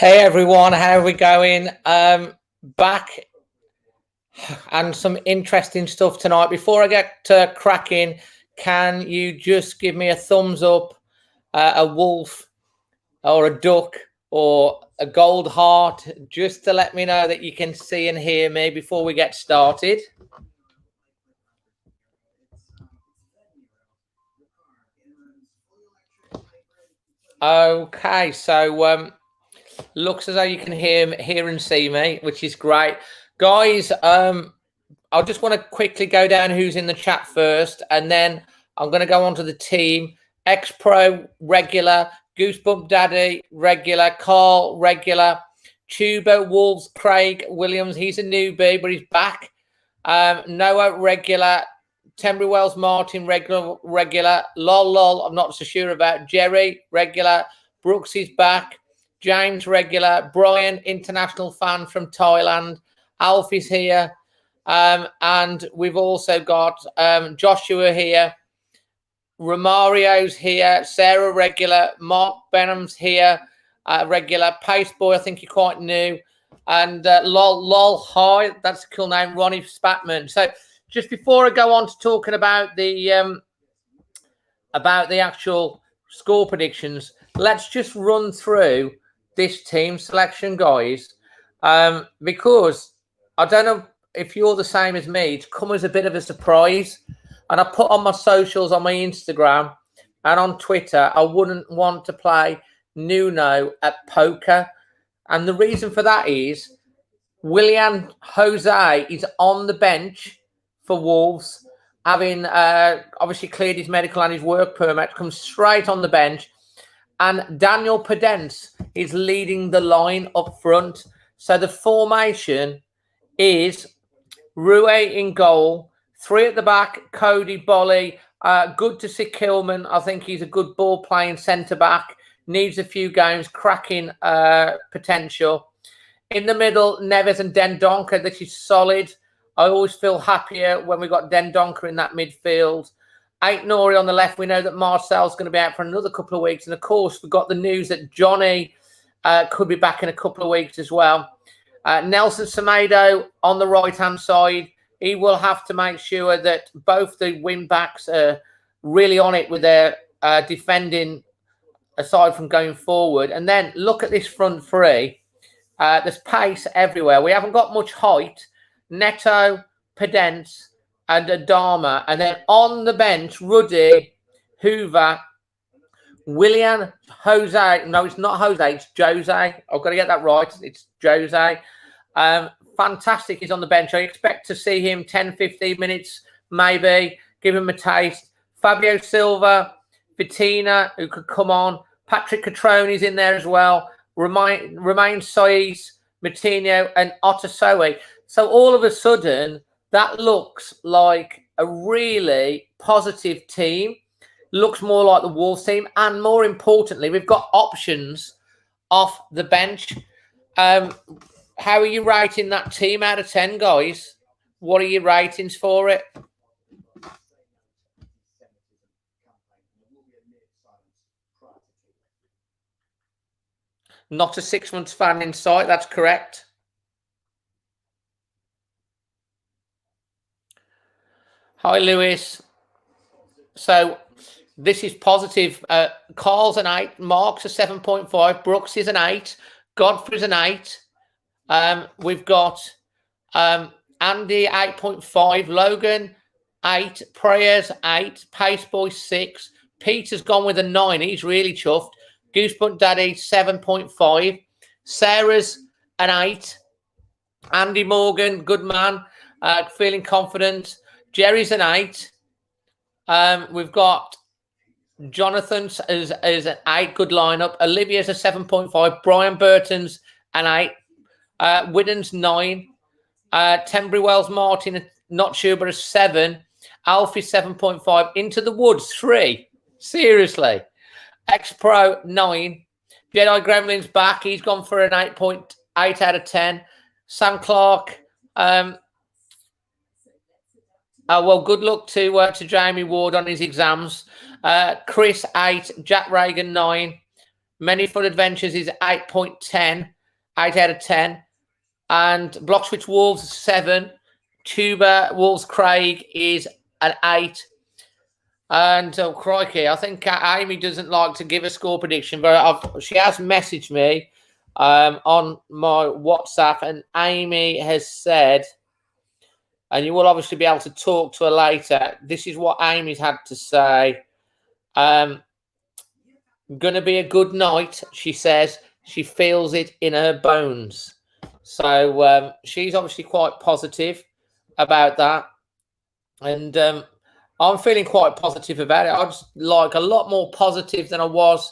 Hey everyone, how are we going? Back and some interesting stuff tonight. Before I get cracking, can you just give me a thumbs up, a wolf or a duck or a gold heart, just to let me know that you can see and hear me before we get started? Okay, so looks as though you can hear and see me, which is great. Guys, I just want to quickly go down who's in the chat first, and then I'm going to go on to the team. X-Pro, regular. Goosebump Daddy, regular. Carl, regular. Tubo, Wolves, Craig, Williams, he's a newbie, but he's back. Noah, regular. Tenbury Wells, Martin, regular. Lol, I'm not so sure about. Jerry, regular. Brooks is back. James, regular. Brian, international fan from Thailand. Alf is here. And we've also got Joshua here. Romario's here. Sarah, regular. Mark Benham's here. Regular. Paceboy, I think you're quite new. And Lol, hi. That's a cool name. Ronnie Spatman. So just before I go on to talking about the actual score predictions, let's just run through this team selection, guys, because I don't know if you're the same as me. It's come as a bit of a surprise, and I put on my socials, on my Instagram and on Twitter, I wouldn't want to play Nuno at poker, and the reason for that is Willian Jose is on the bench for Wolves, having obviously cleared his medical and his work permit, comes straight on the bench. And Daniel Pedence is leading the line up front. So the formation is Rue in goal, 3 at the back, Cody, Bolly. Good to see Kilman. I think he's a good ball-playing centre-back. Needs a few games, cracking potential. In the middle, Neves and Dendoncker. This is solid. I always feel happier when we got Dendoncker in that midfield. Nori on the left. We know that Marcel's going to be out for another couple of weeks. And, of course, we've got the news that Johnny could be back in a couple of weeks as well. Nelson Semedo on the right-hand side. He will have to make sure that both the wing-backs are really on it with their defending, aside from going forward. And then look at this front three. There's pace everywhere. We haven't got much height. Neto, Pedence, and Adama. And then on the bench, Ruddy, Hoover, Willian Jose. No, it's not Jose, it's Jose. I've got to get that right. It's Jose. Fantastic. He's on the bench. I expect to see him 10, 15 minutes, maybe. Give him a taste. Fabio Silva, Vitina, who could come on. Patrick Catroni's in there as well. Romain Saiz, Matinho, and Otasoe. So all of a sudden, that looks like a really positive team. Looks more like the Wolves team. And more importantly, we've got options off the bench. How are you rating that team out of 10, guys? What are your ratings for it? Not a 6 months fan in sight. That's correct. Hi, Lewis. So this is positive. Carl's an 8. Mark's a 7.5. Brooks is an 8. Godfrey's an 8. We've got Andy 8.5. Logan 8. Prayers 8. Paceboy 6. Peter's gone with a 9. He's really chuffed. Goosebump Daddy 7.5. Sarah's an 8. Andy Morgan, good man, feeling confident. Jerry's an 8. We've got Jonathan as an 8, good lineup. Olivia's a 7.5. Brian Burton's an 8. Whiddon's 9. Tenbury Wells Martin, not sure, but a 7. Alfie 7.5. Into the Woods 3. Seriously. X-Pro 9. Jedi Gremlin's back. He's gone for an 8.8 out of 10. Sam Clark. Well, good luck to Jamie Ward on his exams. Chris 8. Jack Reagan 9. Many Fun Adventures is 8.10. 8 out of 10. And Blockswich Wolves 7. Tuba Wolves Craig is an 8. And oh, crikey, I think Amy doesn't like to give a score prediction, but she has messaged me on my WhatsApp, and Amy has said, and you will obviously be able to talk to her later. This is what Amy's had to say. Going to be a good night, she says. She feels it in her bones. So she's obviously quite positive about that. And I'm feeling quite positive about it. I was like a lot more positive than I was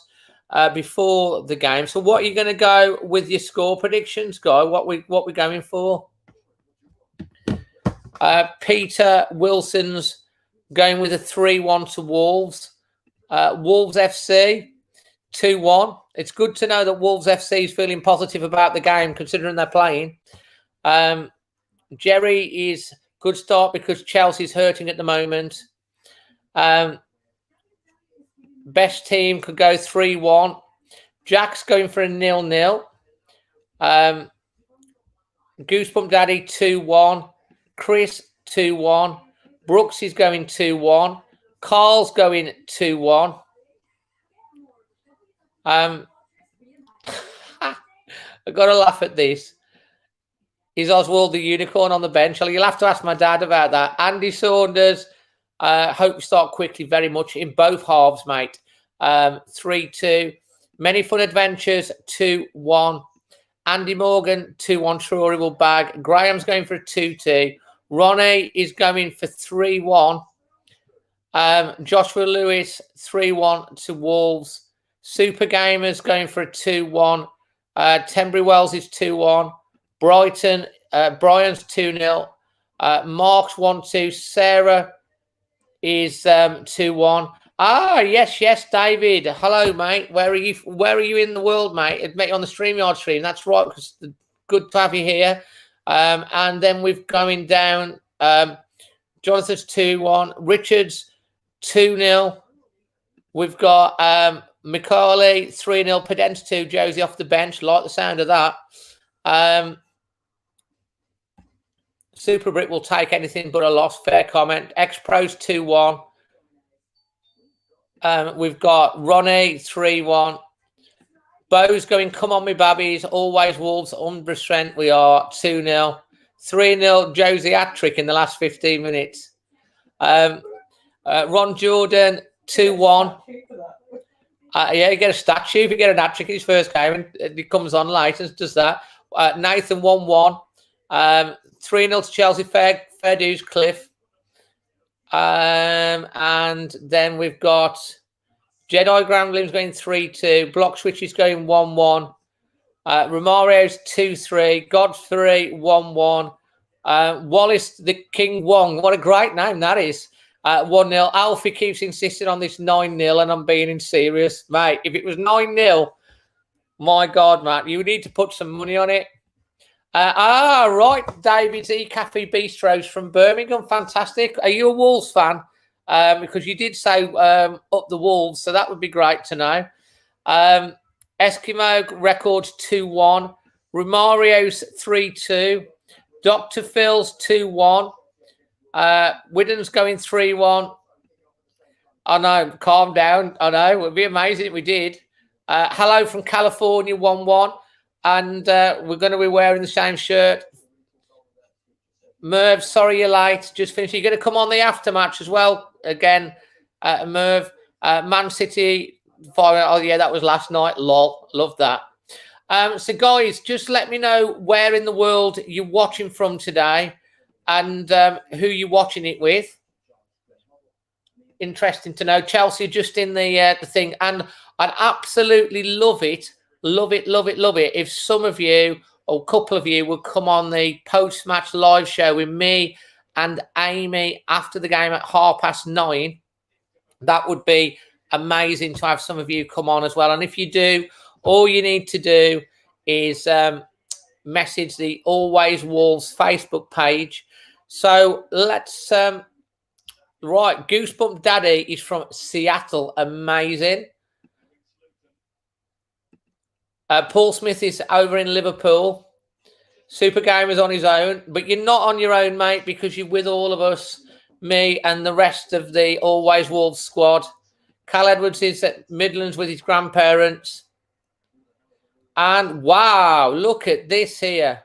before the game. So what are you going to go with your score predictions, Guy? What we going for? Peter Wilson's going with a 3-1 to Wolves. Wolves FC 2-1. It's good to know that Wolves FC is feeling positive about the game, considering they're playing. Jerry is good start because Chelsea's hurting at the moment. Best team could go 3-1. Jack's going for a 0-0. Goosebump Daddy 2-1. Chris 2-1. Brooks is going 2-1. Carl's going 2-1. I've got to laugh at this. Is Oswald the unicorn on the bench? Well, you'll have to ask my dad about that. Andy Saunders, hope we start quickly very much in both halves, mate. 3-2. Many Fun Adventures, 2-1. Andy Morgan, 2-1. Trury will bag. Graham's going for a 2-2. Ronnie is going for 3-1. Joshua Lewis, 3-1 to Wolves. Super Gamers going for a 2-1. Tenbury Wells is 2-1. Brighton, Brian's 2-0. Mark's 1-2. Sarah is 2-1. Ah, yes, David. Hello, mate. Where are you? Where are you in the world, mate? I'd met you on the StreamYard stream. That's right. Good to have you here. And then we've going down. Jonathan's 2-1. Richards 2-0. We've got McCauley 3-0. Pedence 2. Josie off the bench. Like the sound of that. Super Brick will take anything but a loss. Fair comment. X-Pros 2-1. We've got Ronnie 3-1. Bo's going, come on, me babbies. Always Wolves, under strength. We are 2-0. 3-0, Josie hat-trick in the last 15 minutes. Ron Jordan 2-1. Yeah, you get a statue if you get an hat-trick in his first game, and he comes on late and does that. Nathan 1-1. 3-0 to Chelsea. Fair dues, Cliff. And then we've got Jedi Gramblin's going 3-2. Block Switch is going 1-1. Romario's 2-3. Godfrey 1-1. Wallace the King Wong. What a great name that is. 1-0. Alfie keeps insisting on this 9-0, and I'm being serious, mate. If it was 9-0, my God, Matt, you need to put some money on it. Right, David's Cafe Bistros from Birmingham. Fantastic. Are you a Wolves fan? Because you did say up the Wolves, so that would be great to know. Eskimo Records 2-1. Romario's 3-2. Dr. Phil's 2-1. Widden's going 3-1. I know, calm down. I know, it would be amazing if we did. Hello from California 1-1. And we're going to be wearing the same shirt. Merv, sorry you're late. Just finished. You're going to come on the aftermatch as well. Again, Merv. Man City. Oh, yeah, that was last night. Lol. Love that. So, guys, just let me know where in the world you're watching from today and who you're watching it with. Interesting to know. Chelsea just in the thing. And I'd absolutely love it. Love it if some of you or a couple of you would come on the post-match live show with me and Amy after the game at 9:30. That would be amazing to have some of you come on as well. And if you do, all you need to do is message the Always Wolves Facebook page. So let's... right, Goosebump Daddy is from Seattle. Amazing. Paul Smith is over in Liverpool. Super Gamer's on his own, but you're not on your own, mate, because you're with all of us, me and the rest of the Always Wolves squad. Cal Edwards is at Midlands with his grandparents. And wow, look at this here.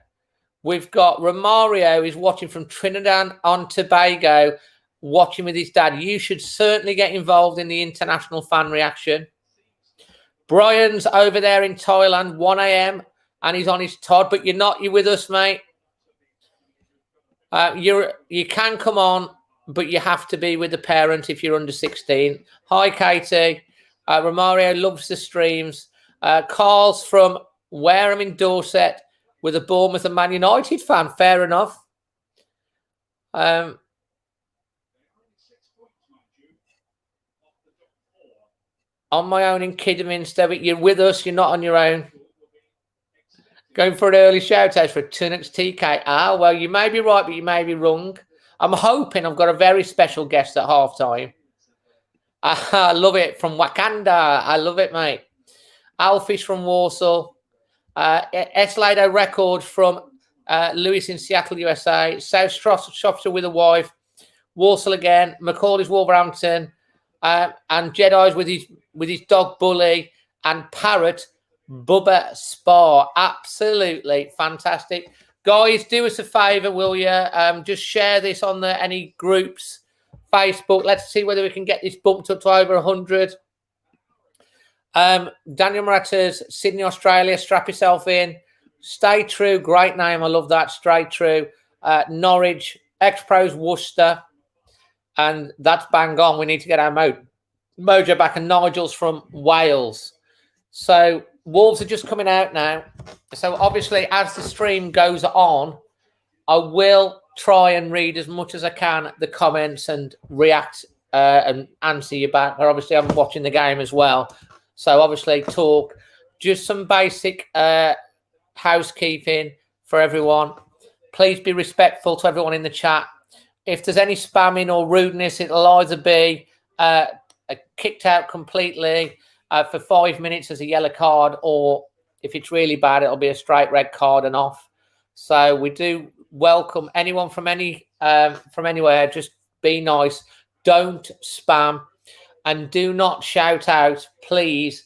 We've got Romario is watching from Trinidad and Tobago, watching with his dad. You should certainly get involved in the international fan reaction. Brian's over there in Thailand, 1 a.m. and he's on his Todd, but you're not. You're with us, mate. You can come on, but you have to be with the parent if you're under 16. Hi, Katie. Romario loves the streams. Carl's from Wareham in Dorset with a Bournemouth and Man United fan. Fair enough. On my own in Kidderminster, but you're with us. You're not on your own. Going for an early shout out for Tunnocks TK. Well, you may be right, but you may be wrong. I'm hoping I've got a very special guest at halftime. I love it from Wakanda. I love it, mate. Alfish from Warsaw. Eslado Record from Lewis in Seattle, USA. South Shropshire with a wife. Warsaw again. McCauley's Wolverhampton. And Jedi's with his dog Bully. And Parrot Bubba Spa. Absolutely fantastic. Guys, do us a favour, will you? Just share this on any groups, Facebook. Let's see whether we can get this bumped up to over 100. Daniel Maratas, Sydney, Australia. Strap yourself in. Stay True. Great name. I love that. Stay True. Norwich. X-Pros Worcester. And that's bang on. We need to get our mojo back. And Nigel's from Wales. So Wolves are just coming out now. So obviously, as the stream goes on, I will try and read as much as I can the comments and react and answer you back. But obviously, I'm watching the game as well. So obviously, talk. Just some basic housekeeping for everyone. Please be respectful to everyone in the chat. If there's any spamming or rudeness, it'll either be kicked out completely for 5 minutes as a yellow card, or if it's really bad, it'll be a straight red card and off. So we do welcome anyone from anywhere. Just be nice. Don't spam, and do not shout out, please,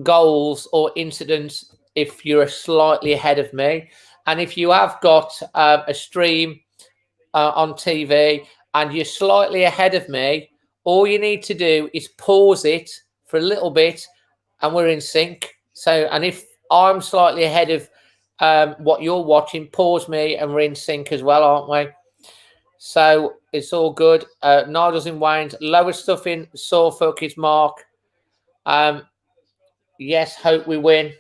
goals or incidents if you're slightly ahead of me. And if you have got a stream on TV and you're slightly ahead of me, all you need to do is pause it for a little bit and we're in sync. So, and if I'm slightly ahead of what you're watching, pause me and we're in sync as well, aren't we? So it's all good. Nigel's in Wayne's. Lower stuff in Suffolk is Mark. Yes, hope we win.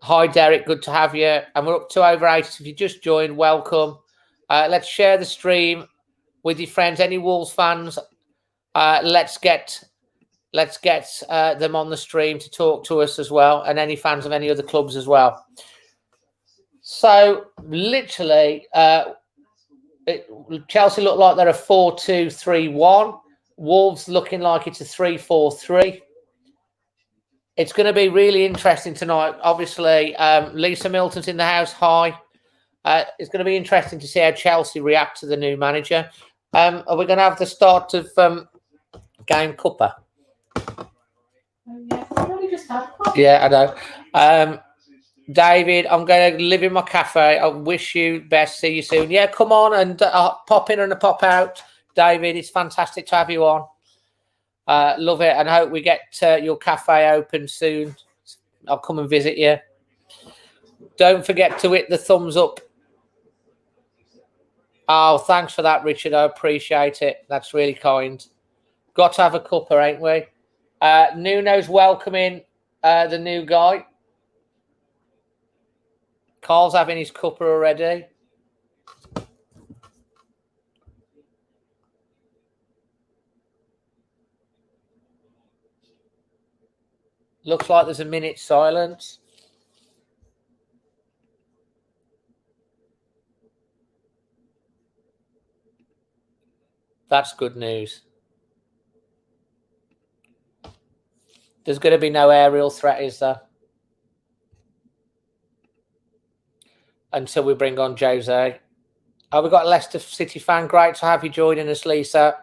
Hi, Derek. Good to have you. And we're up to over 80. If you just joined, welcome. Let's share the stream with your friends. Any Wolves fans, let's get them on the stream to talk to us as well, and any fans of any other clubs as well. So literally, Chelsea look like they're a 4-2-3-1. Wolves looking like it's a 3-4-3. It's going to be really interesting tonight. Obviously, Lisa Milton's in the house. Hi. It's going to be interesting to see how Chelsea react to the new manager. Are we going to have the start of game cuppa? Yeah, I know. David, I'm going to live in my cafe. I wish you best. See you soon. Yeah, come on and pop in and pop out. David, it's fantastic to have you on. Love it, and I hope we get your cafe open soon. I'll come and visit you. Don't forget to hit the thumbs up. Oh, thanks for that, Richard. I appreciate it. That's really kind. Got to have a cuppa, ain't we? Nuno's welcoming the new guy. Carl's having his cuppa already. Looks like there's a minute's silence. That's good news. There's going to be no aerial threat, is there? until we bring on Jose. Oh, we've got a Leicester City fan. Great to have you joining us, Lisa.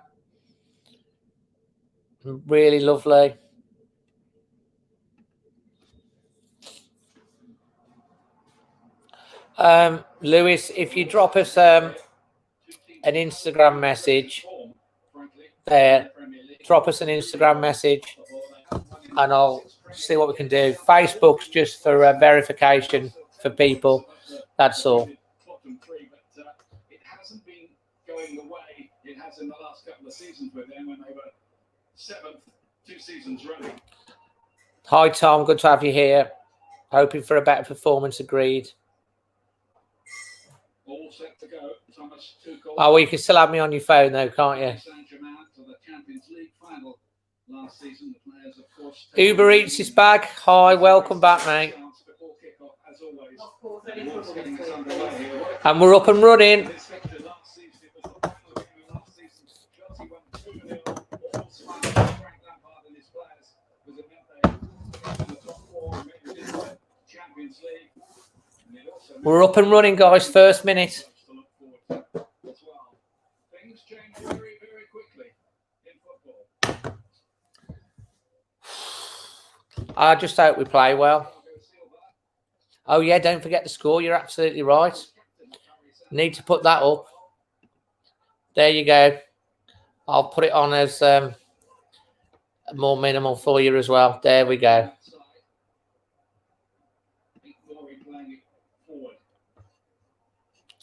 Really lovely. Lewis, if you drop us an Instagram message there, drop us an Instagram message and I'll see what we can do. Facebook's just for verification for people. That's all. It hasn't been going the way it has in the last couple of seasons with them when they were 7th 2 seasons running. Hi, Tom. Good to have you here. Hoping for a better performance. Agreed. All set to go. Thomas Tuchel. Oh, well, you can still have me on your phone, though, can't you? Uber Eats is back. Hi, welcome back, mate. And we're up and running. We're up and running, guys. First minute. I just hope we play well. Oh, yeah, don't forget the score. You're absolutely right. Need to put that up. There you go. I'll put it on as more minimal for you as well. There we go.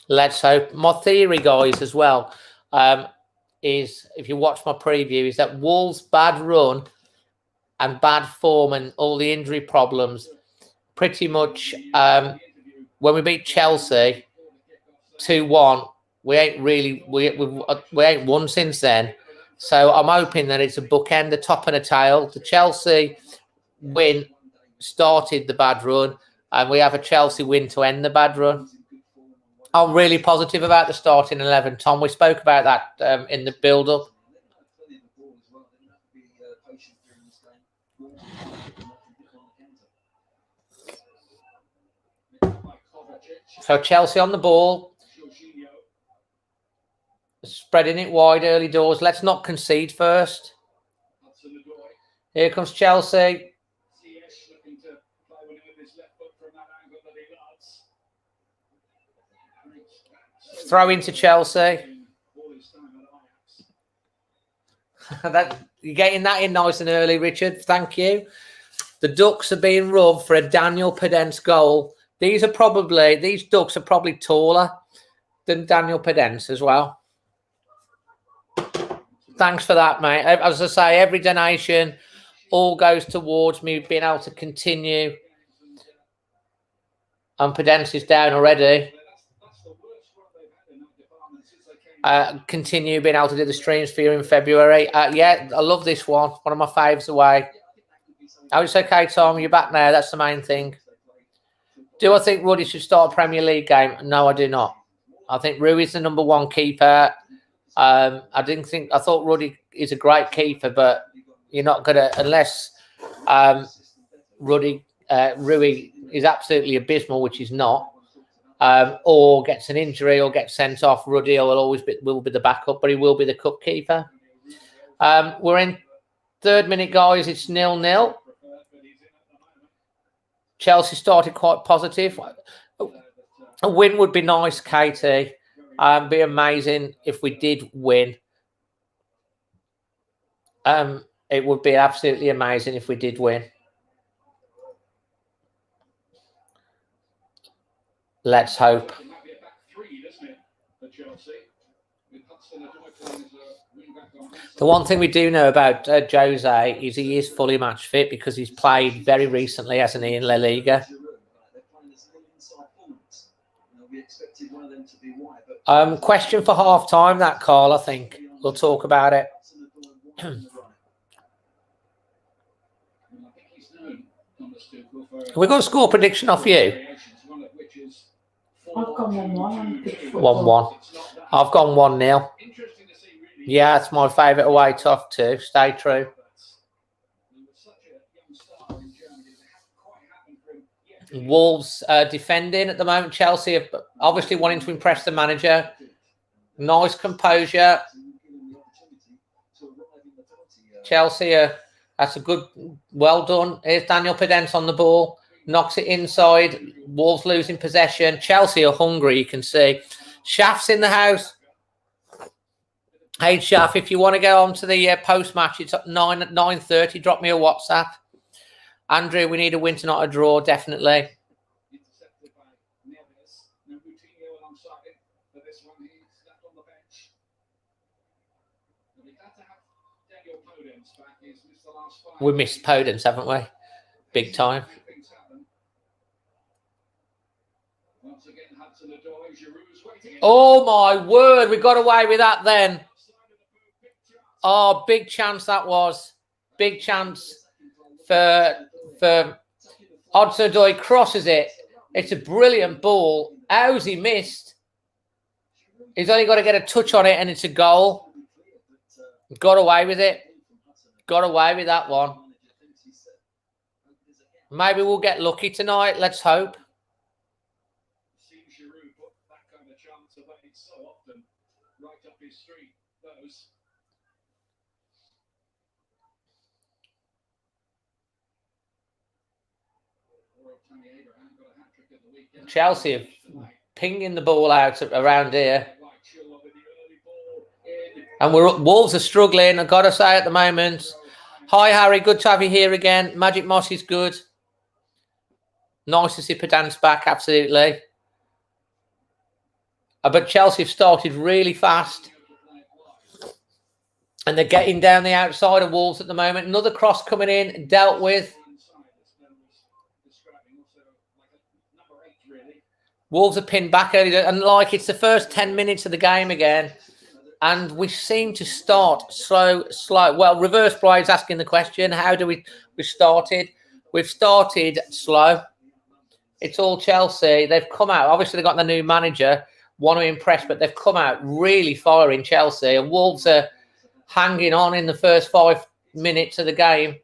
Let's hope. My theory, guys, as well, is, if you watch my preview, is that Wolves' bad run and bad form and all the injury problems, pretty much when we beat Chelsea 2-1, we ain't really we ain't won since then. So I'm hoping that it's a bookend, the top and a tail. The Chelsea win started the bad run, and we have a Chelsea win to end the bad run. I'm really positive about the starting 11, Tom. We spoke about that in the build-up. So Chelsea on the ball, spreading it wide early doors. Let's not concede first. Here comes Chelsea. Throw into Chelsea. You're getting that in nice and early, Richard. Thank you. The Ducks are being rubbed for a Daniel Pedence goal. These Ducks are probably taller than Daniel Pedence as well. Thanks for that, mate. As I say, every donation all goes towards me being able to continue. And Pedence is down already. Continue being able to do the streams for you in February. Yeah, I love this one. One of my faves away. Oh, it's okay, Tom. You're back now. That's the main thing. Do I think Ruddy should start a Premier League game? No, I do not. I think Rui's the number one keeper. I thought Ruddy is a great keeper, but you're not going to, unless Rui is absolutely abysmal, which he's not, or gets an injury or gets sent off. Ruddy will be the backup, but he will be the cup keeper. We're in 3rd minute, guys. It's 0-0. Chelsea started quite positive. A win would be nice, Katie. Be amazing if we did win. It would be absolutely amazing if we did win. Let's hope. The one thing we do know about Jose is he is fully match fit because he's played very recently, hasn't he, in La Liga? Question for half time, that, Carl, I think. We'll talk about it. We've got a score prediction off you. I've gone 1-1. 1-1. I've gone 1-0. Yeah, it's my favourite away tough too. Stay true. Wolves defending at the moment. Chelsea are obviously wanting to impress the manager. Nice composure. Chelsea that's a good, well done. Here's Daniel Pedence on the ball. Knocks it inside. Wolves losing possession. Chelsea are hungry, you can see. Shaft's in the house. Hey, Shaft, if you want to go on to the post-match, it's at 9:30. Drop me a WhatsApp. Andrew, we need a win, not a draw, definitely. We missed Podence, haven't we? Big time. Oh, my word. We got away with that then. Oh, big chance that was. Big chance for Hudson-Odoi. Crosses it. It's a brilliant ball. How's he missed? He's only got to get a touch on it and it's a goal. Got away with it. Got away with that one. Maybe we'll get lucky tonight. Let's hope. Chelsea are pinging the ball out around here. And Wolves are struggling, I've got to say, at the moment. Hi, Harry. Good to have you here again. Magic Moss is good. Nice to see Pedance back, absolutely. But Chelsea have started really fast. And they're getting down the outside of Wolves at the moment. Another cross coming in, dealt with. Wolves are pinned back early. And like it's the first 10 minutes of the game again. And we seem to start slow. Well, Reverse Bride's asking the question, how do we started? We've started slow. It's all Chelsea. They've come out. Obviously, they've got the new manager, want to impress, but they've come out really firing Chelsea. And Wolves are hanging on in the first 5 minutes of the game.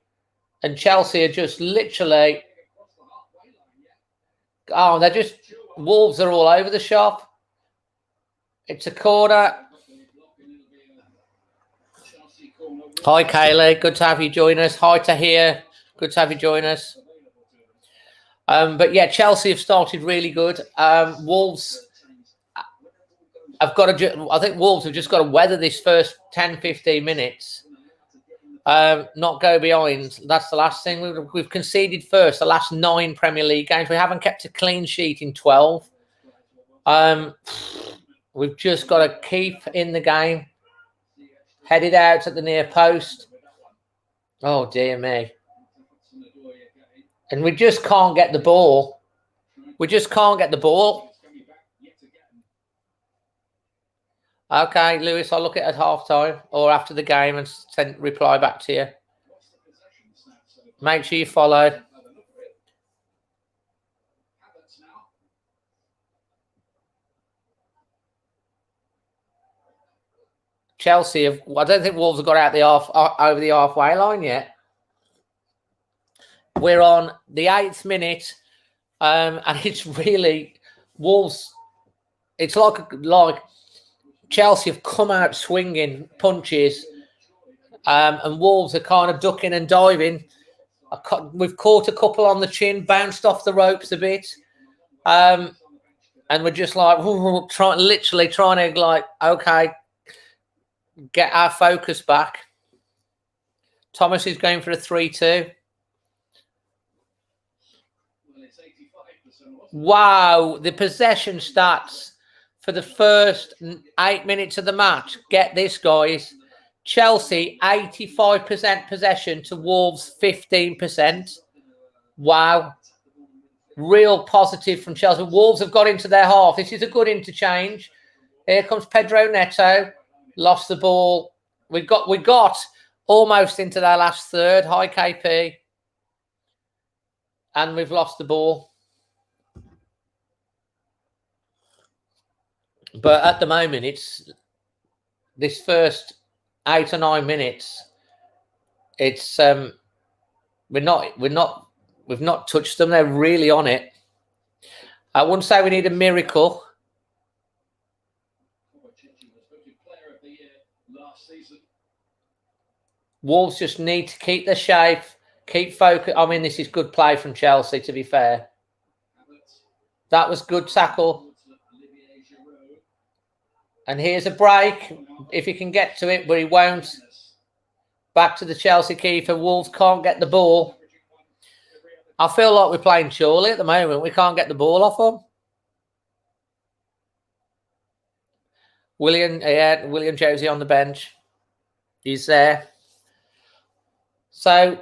And Chelsea are just literally... Oh, they're just... Wolves are all over the shop. It's a corner. Hi, Kaylee. Good to have you join us. Hi, Tahir. Good to have you join us. But yeah, Chelsea have started really good. Wolves have got to... I think Wolves have just got to weather this first 10, 15 minutes. Not go behind. That's the last thing. We've conceded first the last 9 Premier League games. We haven't kept a clean sheet in 12. We've just got to keep in the game. Headed out at the near post. Oh, dear me. And we just can't get the ball. We just can't get the ball. Okay, Lewis, I'll look at it at half-time or after the game and reply back to you. Make sure you follow. Chelsea have... I don't think Wolves have got out over the halfway line yet. We're on the 8th minute, and it's really... Wolves... It's like Chelsea have come out swinging punches, and Wolves are kind of ducking and diving. We've caught a couple on the chin, bounced off the ropes a bit, and we're just like literally trying to like, okay, get our focus back. Thomas is going for a 3-2. Wow, the possession stats for the first 8 minutes of the match. Get this, guys. Chelsea, 85% possession to Wolves, 15%. Wow. Real positive from Chelsea. Wolves have got into their half. This is a good interchange. Here comes Pedro Neto. Lost the ball. We got almost into their last third. Hi, KP. And we've lost the ball. But at the moment, it's this first 8 or 9 minutes. It's we've not touched them. They're really on it. I wouldn't say we need a miracle. Wolves just need to keep their shape, keep focus. I mean, this is good play from Chelsea, to be fair. That was good tackle. And here's a break, if he can get to it, but he won't. Back to the Chelsea keeper. Wolves can't get the ball. I feel like we're playing Chewol at the moment. We can't get the ball off him. William Josie on the bench. He's there. So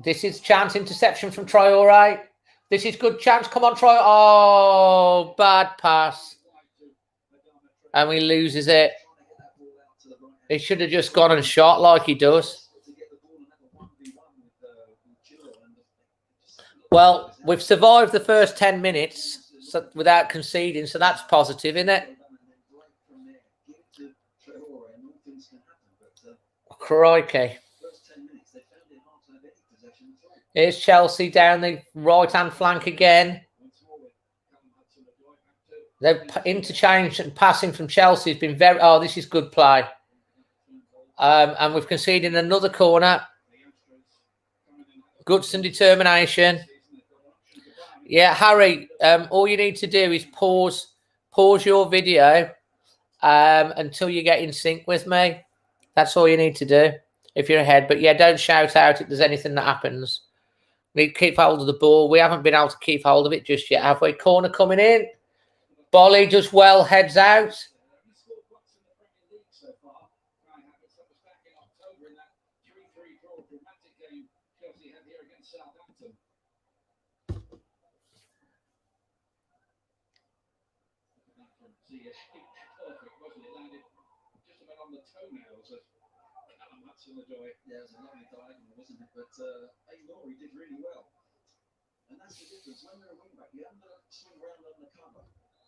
this is chance interception from Traore. This is good chance. Come on, Traore. Oh, bad pass. And he loses it. He should have just gone and shot like he does. Well, we've survived the first 10 minutes without conceding, so that's positive, isn't it? Crikey. Here's Chelsea down the right-hand flank again. They've interchanged and passing from Chelsea has been very... Oh, this is good play. And we've conceded another corner. Guts and determination. Yeah, Harry, all you need to do is pause your video until you get in sync with me. That's all you need to do if you're ahead. But yeah, don't shout out if there's anything that happens. We need to keep hold of the ball. We haven't been able to keep hold of it just yet, have we? Corner coming in. Bolly does well, heads out. Yeah, it was a lovely diagonal, wasn't it? But Laurie did really well. And that's the difference. When you're a wing back, you haven't got to swing around on the cover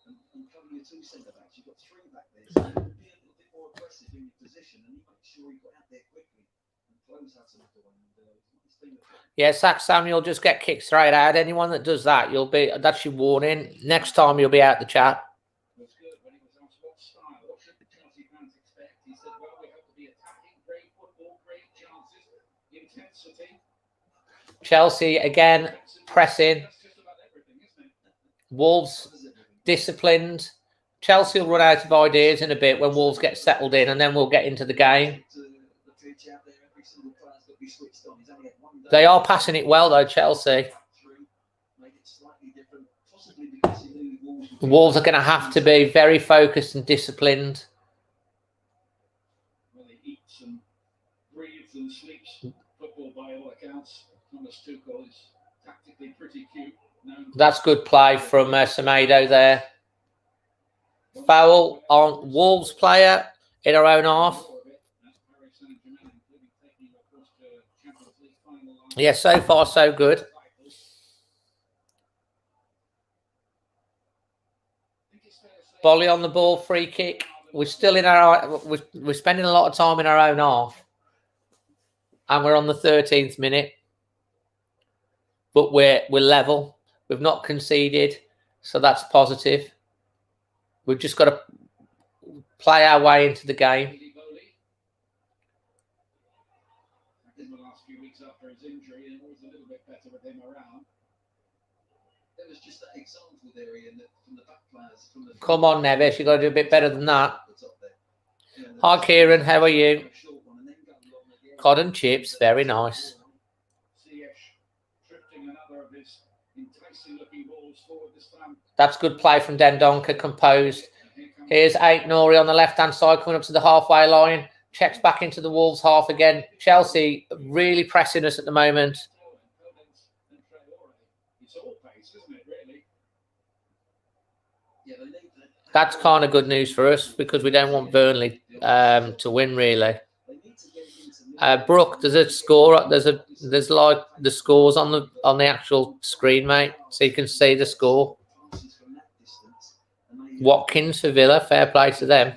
and cover your two centre backs. You've got three back there. So you can be a little bit more aggressive in your position and you make sure you got out there quickly and close out to the door. Yeah, Sack Samuel, just get kicked straight out. Anyone that does that, that's your warning. Next time you'll be out the chat. Chelsea again pressing. Wolves disciplined. Chelsea will run out of ideas in a bit when Wolves get settled in, and then we'll get into the game. They are passing it well though, Chelsea. Wolves are going to have to be very focused and disciplined. That's good play from Semedo there. Foul on Wolves player in our own half. Yeah, so far so good. Bolly on the ball, free kick. We're still in we're spending a lot of time in our own half. And we're on the 13th minute. But we're level. We've not conceded, so that's positive. We've just got to play our way into the game. In the last few weeks after his injury, and it was a little bit better with him around. There was just that example there from the back players. Come on, Neves, you've got to do a bit better than that. Hi, Kieran, how are you? Cod and chips, very nice. That's good play from Dendonka, composed. Here's Aït-Nouri on the left-hand side, coming up to the halfway line. Checks back into the Wolves half again. Chelsea really pressing us at the moment. That's kind of good news for us because we don't want Burnley to win, really. Brooke, there's a score. There's like the scores on the actual screen, mate, so you can see the score. Watkins for Villa, fair play to them.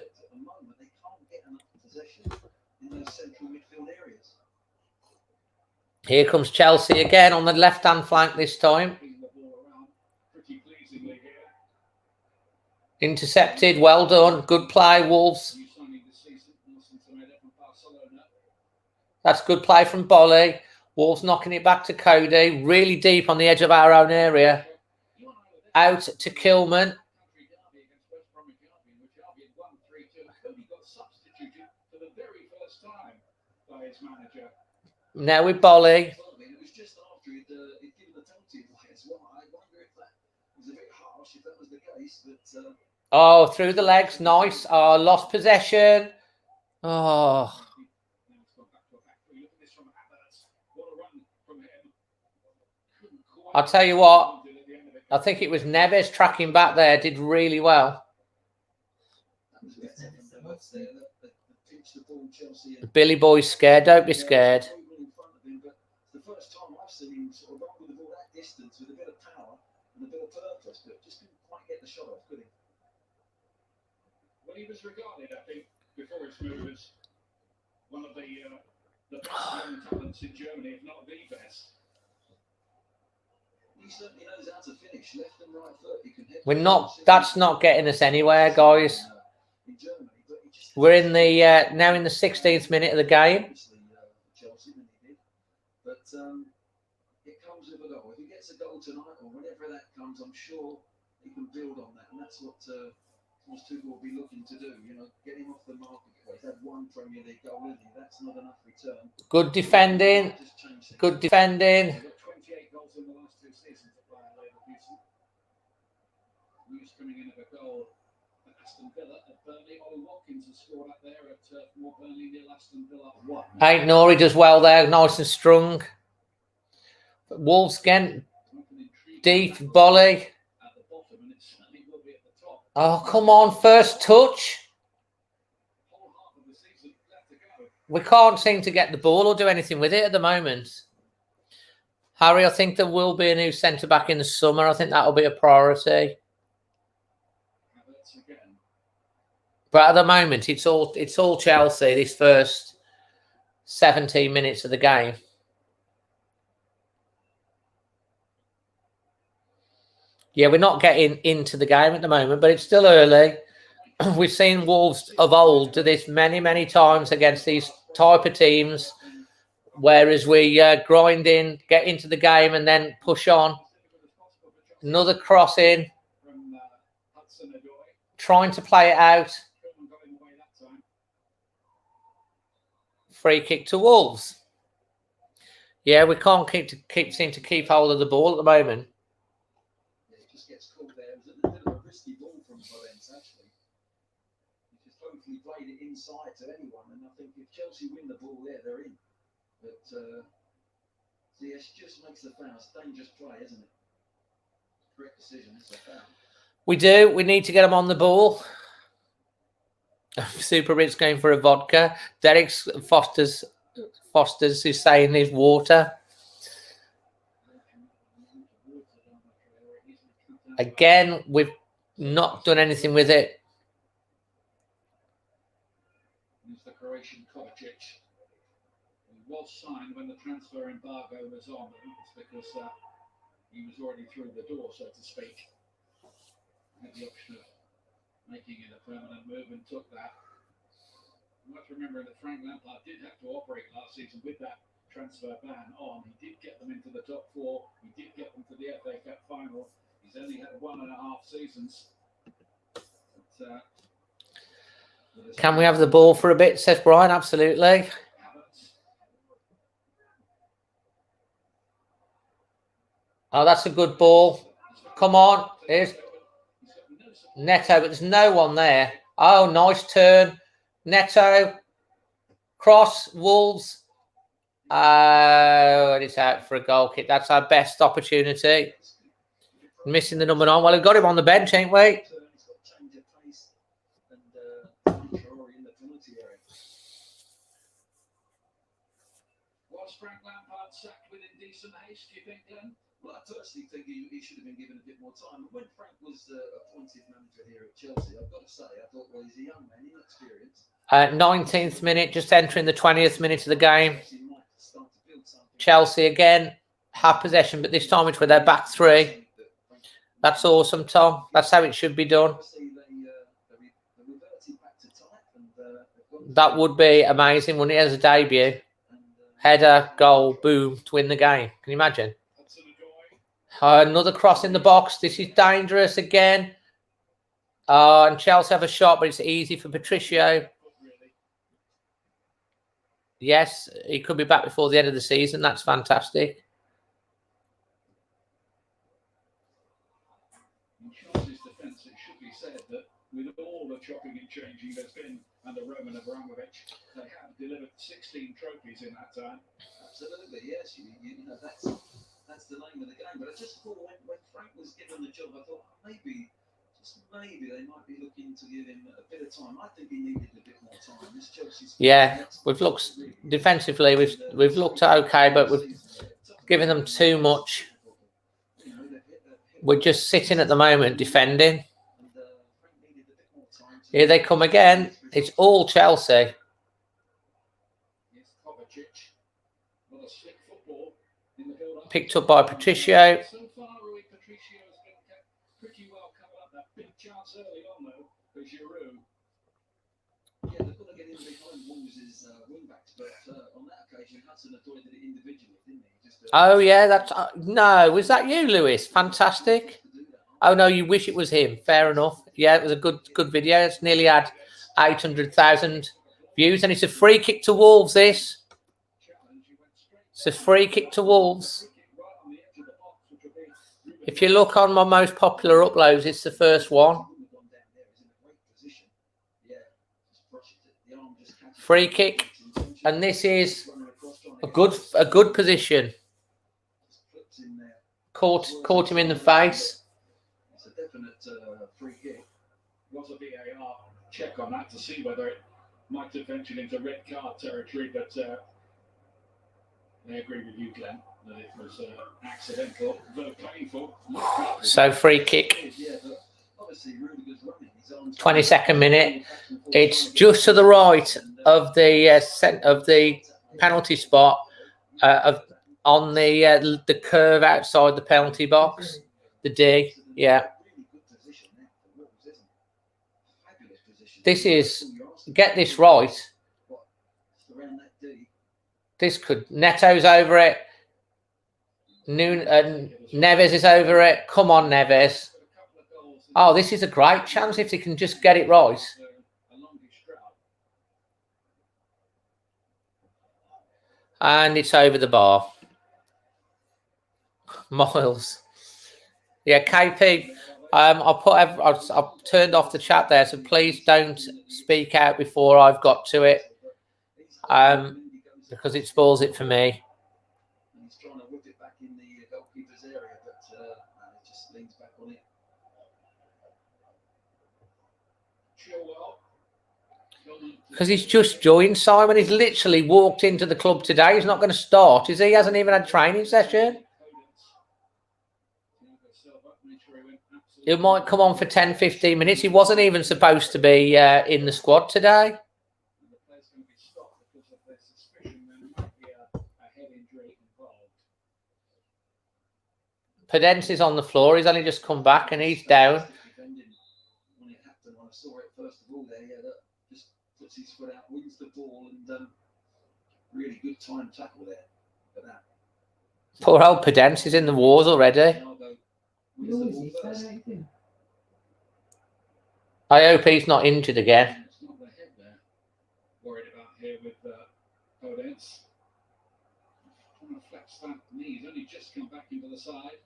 Here comes Chelsea again on the left-hand flank this time. Intercepted, well done. Good play, Wolves. That's good play from Bolly. Wolves knocking it back to Cody. Really deep on the edge of our own area. Out to Kilman. Now with Bolly. Oh, through the legs. Nice. Oh, lost possession. Oh. I'll tell you what. I think it was Neves tracking back there. Did really well. Billy Boy's scared. Don't be scared. The first time I've seen him sort of run with the ball that distance with a bit of power and a bit of purpose, but just couldn't quite get the shot off, could he? Well, he was regarded, I think, before his move as one of the best young talents in Germany, if not the best. He certainly knows how to finish left and right foot. He can hit. We're not. That's not getting us anywhere, guys. We're in the now in the 16th minute of the game. But it comes with a goal. If he gets a goal tonight or whenever that comes, I'm sure he can build on that, and that's what Thomas Tuchel will be looking to do. You know, get him off the market. He's had one Premier League goal, isn't he? That's not enough return. Good defending. Good defending. 28 goals in the last 2 seasons at Bayer Leverkusen. News coming in of a goal at Aston Villa at Burnley. Ollie Watkins has scored up there at Moor Burnley near Aston Villa. Ain't Nori does well there, nice and strong. But Wolves again, deep volley. Oh, come on, first touch. We can't seem to get the ball or do anything with it at the moment. Harry, I think there will be a new centre-back in the summer. I think that'll be a priority. But at the moment, it's all Chelsea, this first 17 minutes of the game. Yeah, we're not getting into the game at the moment, but it's still early. We've seen Wolves of old do this many, many times against these type of teams, whereas we grind in, get into the game, and then push on. Another cross in. Trying to play it out. Free kick to Wolves. Yeah, we can't seem to keep hold of the ball at the moment. Yeah, it just gets caught there. It was a bit of a risky ball from Valence, actually. He just hopefully played it inside to anyone, and I think if Chelsea win the ball there, they're in. But CS just makes the foul. It's a dangerous play, isn't it? Correct decision. It's a foul. We do. We need to get them on the ball. Super Rich going for a vodka. Derek Foster's is saying there's water. Again, we've not done anything with it. It's the Croatian Kovacic. He was signed when the transfer embargo was on. It's because he was already through the door, so to speak. Had the option of making it a permanent move and took that. You must remember that Frank Lampard did have to operate last season with that transfer ban on. He did get them into the top 4. He did get them to the FA Cup final. He's only had 1.5 seasons. But, can we have the ball for a bit, says Brian? Absolutely. Oh, that's a good ball. Come on. Here's Neto, but there's no one there. Oh, nice turn. Neto. Cross. Wolves. Oh, and it's out for a goal kick. That's our best opportunity. Missing the number 9. Well, we've got him on the bench, ain't we? Was Frank Lampard sacked with indecent haste, do you think, Glenn? Well, I personally think he should have been given a bit more time. When Frank was appointed manager here at Chelsea, I've got to say, I thought, well, he's a young man, inexperienced. 19th minute, just entering the 20th minute of the game. Chelsea again have possession, but this time it's with their back three. That's awesome, Tom. That's how it should be done. That would be amazing, wouldn't it, as a debut? Header, goal, boom, to win the game. Can you imagine? Another cross in the box. This is dangerous again. And Chelsea have a shot, but it's easy for Patricio. Yes, he could be back before the end of the season. That's fantastic. In Chelsea's defence, it should be said that with all the chopping and changing there's been under Roman Abramovich, they have delivered 16 trophies in that time. Absolutely, yes. You know, that's the name of the game. But I just thought when Frank was given the job, I thought maybe they might be looking to give him a bit of time. I think he needed a bit more time. This Chelsea's we've looked defensively. We've looked okay, but we've given them too much. We're just sitting at the moment defending. Here they come again. It's all Chelsea. Picked up by Patricio. Oh yeah, that's no. Was that you, Lewis? Fantastic. Oh no, you wish it was him. Fair enough. Yeah, it was a good video. It's nearly had 800,000 views, and it's a free kick to Wolves. This. It's a free kick to Wolves. If you look on my most popular uploads, it's the first one. Free kick, and this is a good position. Caught him in the face. It's a definite free kick. Was a VAR check on that to see whether it might have ventured into red card territory, but I agree with you, Glenn, that it was accidental, though painful. So free kick. 22nd minute. It's just to the right of the penalty spot on the curve outside the penalty box. The D, yeah. This is get this right. This could Neto's over it. Neves is over it. Come on, Neves. Oh, this is a great chance if they can just get it right. And it's over the bar. Miles. Yeah, KP. I've turned off the chat there, so please don't speak out before I've got to it. Because it spoils it for me. He's trying to whip it back in the goalkeeper's area, but it just leans back on it. Chewol. Because he's just joined, Simon. He's literally walked into the club today. He's not going to start, is he? He hasn't even had training session. He might come on for 10, 15 minutes. He wasn't even supposed to be in the squad today. Pedence is on the floor. He's only just come back and he's down. When it happened, I saw it first of all there. Yeah, that just puts his foot out, wins the ball, and really good time tackle there for that. Poor old Pedence is in the wars already. I hope he's not injured again. It's not the head there. Worried about here with Pedence. Trying to flex that knee. He's only just come back into the side.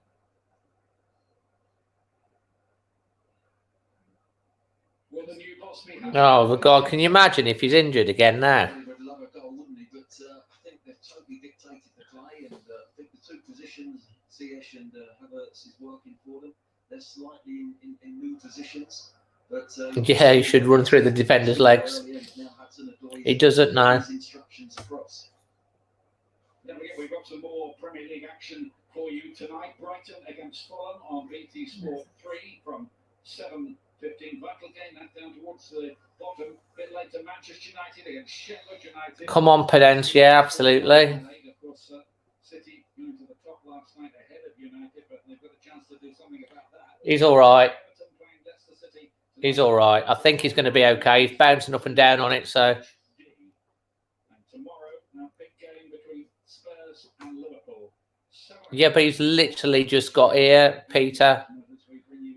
Oh, God, can you imagine if he's injured again now? He would love a goal, wouldn't he? But I think they've totally dictated the play, and I think the two positions, Ziyech and Havertz, is working for them. They're slightly in new positions. But, yeah, he should run through the defender's legs. He doesn't now. Don't forget, we've got some more Premier League action for you tonight. Brighton against Fulham on BT Sport 3 from 7:15. Vital game, that down towards the bottom. A bit later, Manchester United against Sheffield United. Come on, Pedence. Yeah, absolutely. Of course, City going to the top last night ahead of United, but they've got a chance to do something about that. He's all right. He's all right. I think he's going to be okay. He's bouncing up and down on it, so. And tomorrow, now big game between Spurs and Liverpool. Yeah, but he's literally just got here, Peter.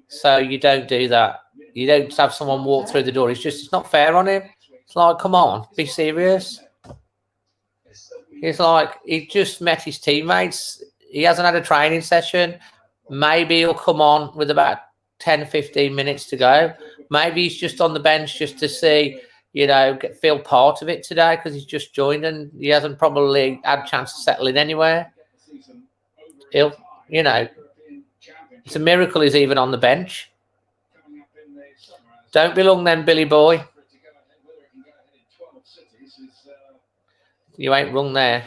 So you don't do that. You don't have someone walk through the door. It's not fair on him. It's like, come on, be serious. It's like he just met his teammates. He hasn't had a training session. Maybe he'll come on with about 10, 15 minutes to go. Maybe he's just on the bench just to see, feel part of it today because he's just joined and he hasn't probably had a chance to settle in anywhere. It's a miracle he's even on the bench. Don't be long then, Billy boy. You ain't wrong there.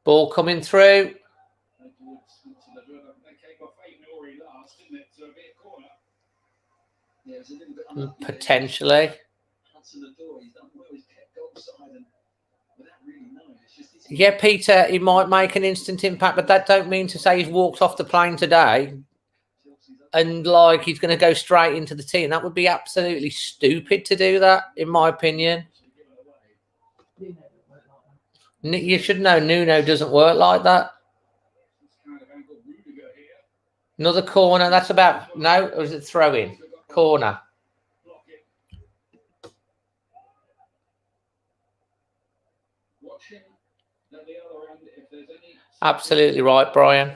Ball coming through. Potentially. Yeah, Peter, he might make an instant impact, but that don't mean to say he's walked off the plane today and like he's going to go straight into the team. That would be absolutely stupid to do that, in my opinion. You should know Nuno doesn't work like that. Another corner. That's about... No, or is it throw-in? Corner. Absolutely right, Brian.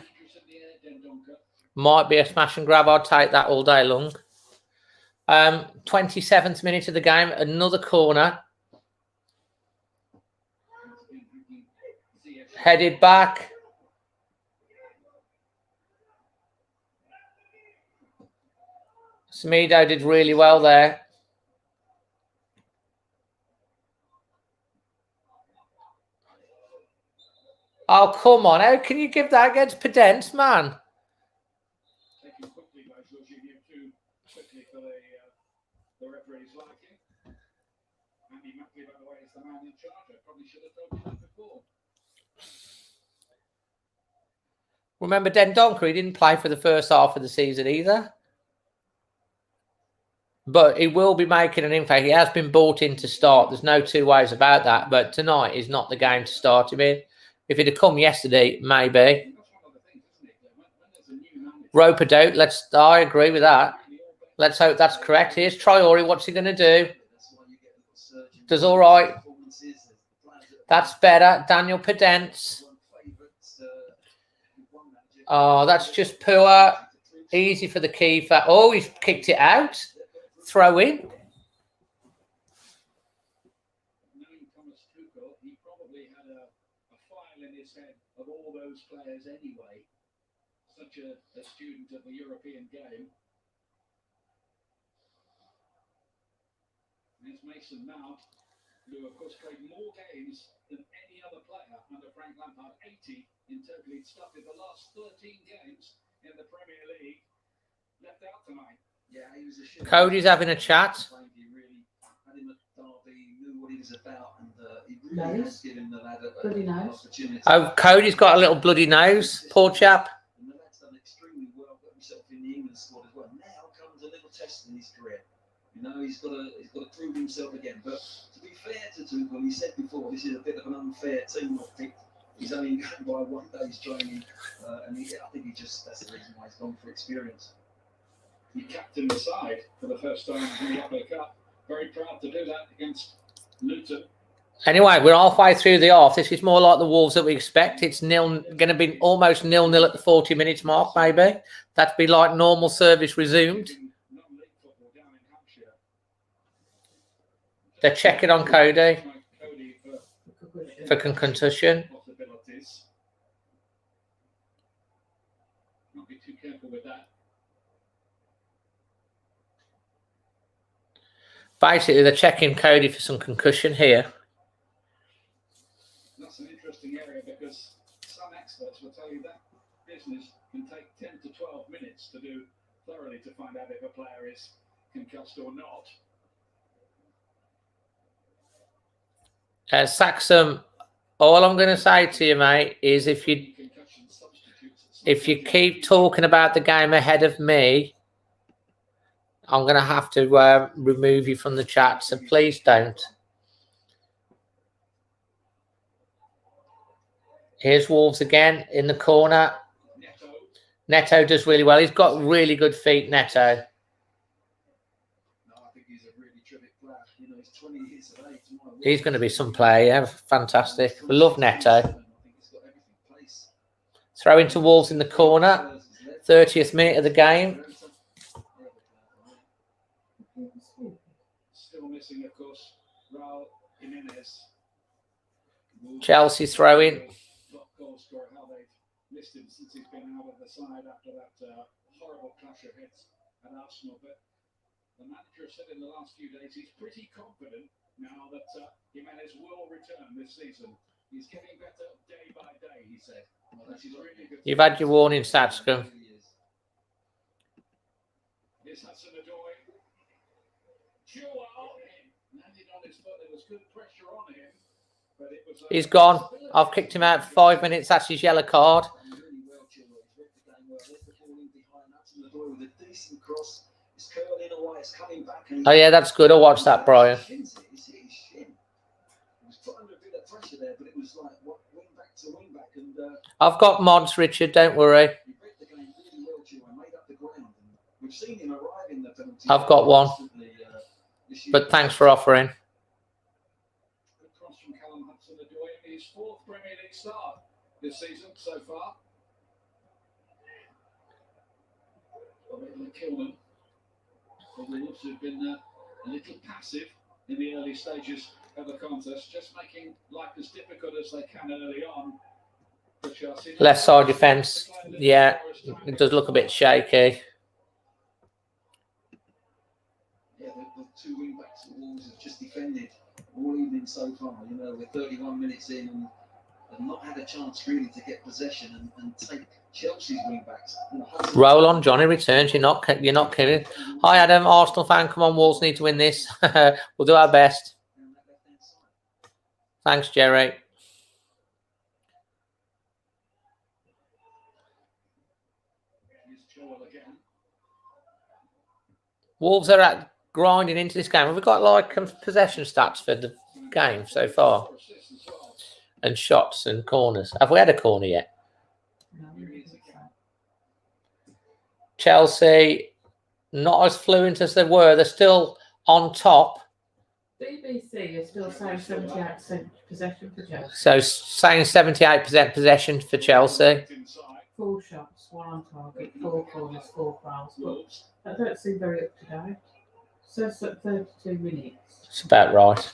Might be a smash and grab. I'd take that all day long. 27th minute of the game. Another corner. Headed back. Smido did really well there. Oh, come on. How can you give that against Pedence, man? Remember Dendoncker, he didn't play for the first half of the season either. But he will be making an impact. He has been bought in to start. There's no two ways about that. But tonight is not the game to start him in. If it had come yesterday, maybe. Ropered out. I agree with that. Let's hope that's correct. Here's Traore. What's he going to do? Does all right. That's better. Daniel Pedence. Oh, that's just poor. Easy for the keeper. Oh, he's kicked it out. Throw in. He probably had a file in his head of all those players anyway. Such a student of the European game. There's Mason Mount, who of course played more games than any other player under Frank Lampard. 80 in total. He'd started the last 13 games in the Premier League. Left out tonight. Yeah, he was a Cody's having a chat. He really had him at Derby, he knew what he was about, and he really has given the lad an opportunity. Oh, Cody's got a little bloody nose. Poor chap. And the lad's done extremely well, got himself in the England squad as well. Now comes a little test in his career. He's got to prove himself again. But to be fair to Tuchel, he said before, this is a bit of an unfair team not picked. He's only going by 1 day's training, and I think that's the reason why he's gone for experience. He captained the side for the first time in the FA Cup. Very proud to do that against Luton. Anyway, we're halfway through the half. This is more like the Wolves that we expect. It's going to be almost 0-0 at the 40 minutes mark, maybe. That'd be like normal service resumed. They're checking on Cody for concussion. Not be too careful with that. Basically, they're checking Cody for some concussion here. That's an interesting area because some experts will tell you that business can take 10 to 12 minutes to do thoroughly to find out if a player is concussed or not. Saxon, all I'm going to say to you, mate, is if you keep talking about the game ahead of me, I'm going to have to remove you from the chat, so please don't. Here's Wolves again in the corner. Neto does really well. He's got really good feet, Neto. He's going to be some player. Yeah, fantastic. We love Neto. Throw into Wolves in the corner. 30th minute of the game. Still missing, of course, Raul Jimenez. Chelsea throwing. Top goal scorer, how they've missed him since he's been out of the side after that horrible clash of hits at Arsenal. But the manager said in the last few days he's pretty confident now that Jimenez will return this season. He's getting better day by day, he said. Well, really good. You've had your warning, Satscombe. Here's Hudson-Odoi. Chewol landed on his foot. There was good pressure on him. But it was, he's gone. I've kicked him out for 5 minutes. That's his yellow card. Oh, yeah, that's good. I'll watch that, Brian. I've got mods, Richard. Don't worry. I've got one. But thanks for offering. His fourth Premier League start this season so far. Kilman. Probably looks to have been a little passive in the early stages of the contest, just making life as difficult as they can early on. Left side defence, yeah, it does look a bit shaky. Yeah, the two wing backs at Wolves have just defended all evening so far. You know, we're 31 minutes in and not had a chance really to get possession and take Chelsea's wing backs. Roll on, Johnny returns. You're not kidding. Hi, Adam, Arsenal fan. Come on, Wolves need to win this. We'll do our best. Thanks, Jerry. Wolves are grinding into this game. Have we got like possession stats for the game so far? And shots and corners. Have we had a corner yet? Chelsea, not as fluent as they were. They're still on top. BBC is still saying 78% possession for Chelsea. So saying 78% possession for Chelsea. 4 shots, 1 on target, 4 corners, 4 fouls. But that don't seem very up to date. So it's at 32 minutes. It's about right.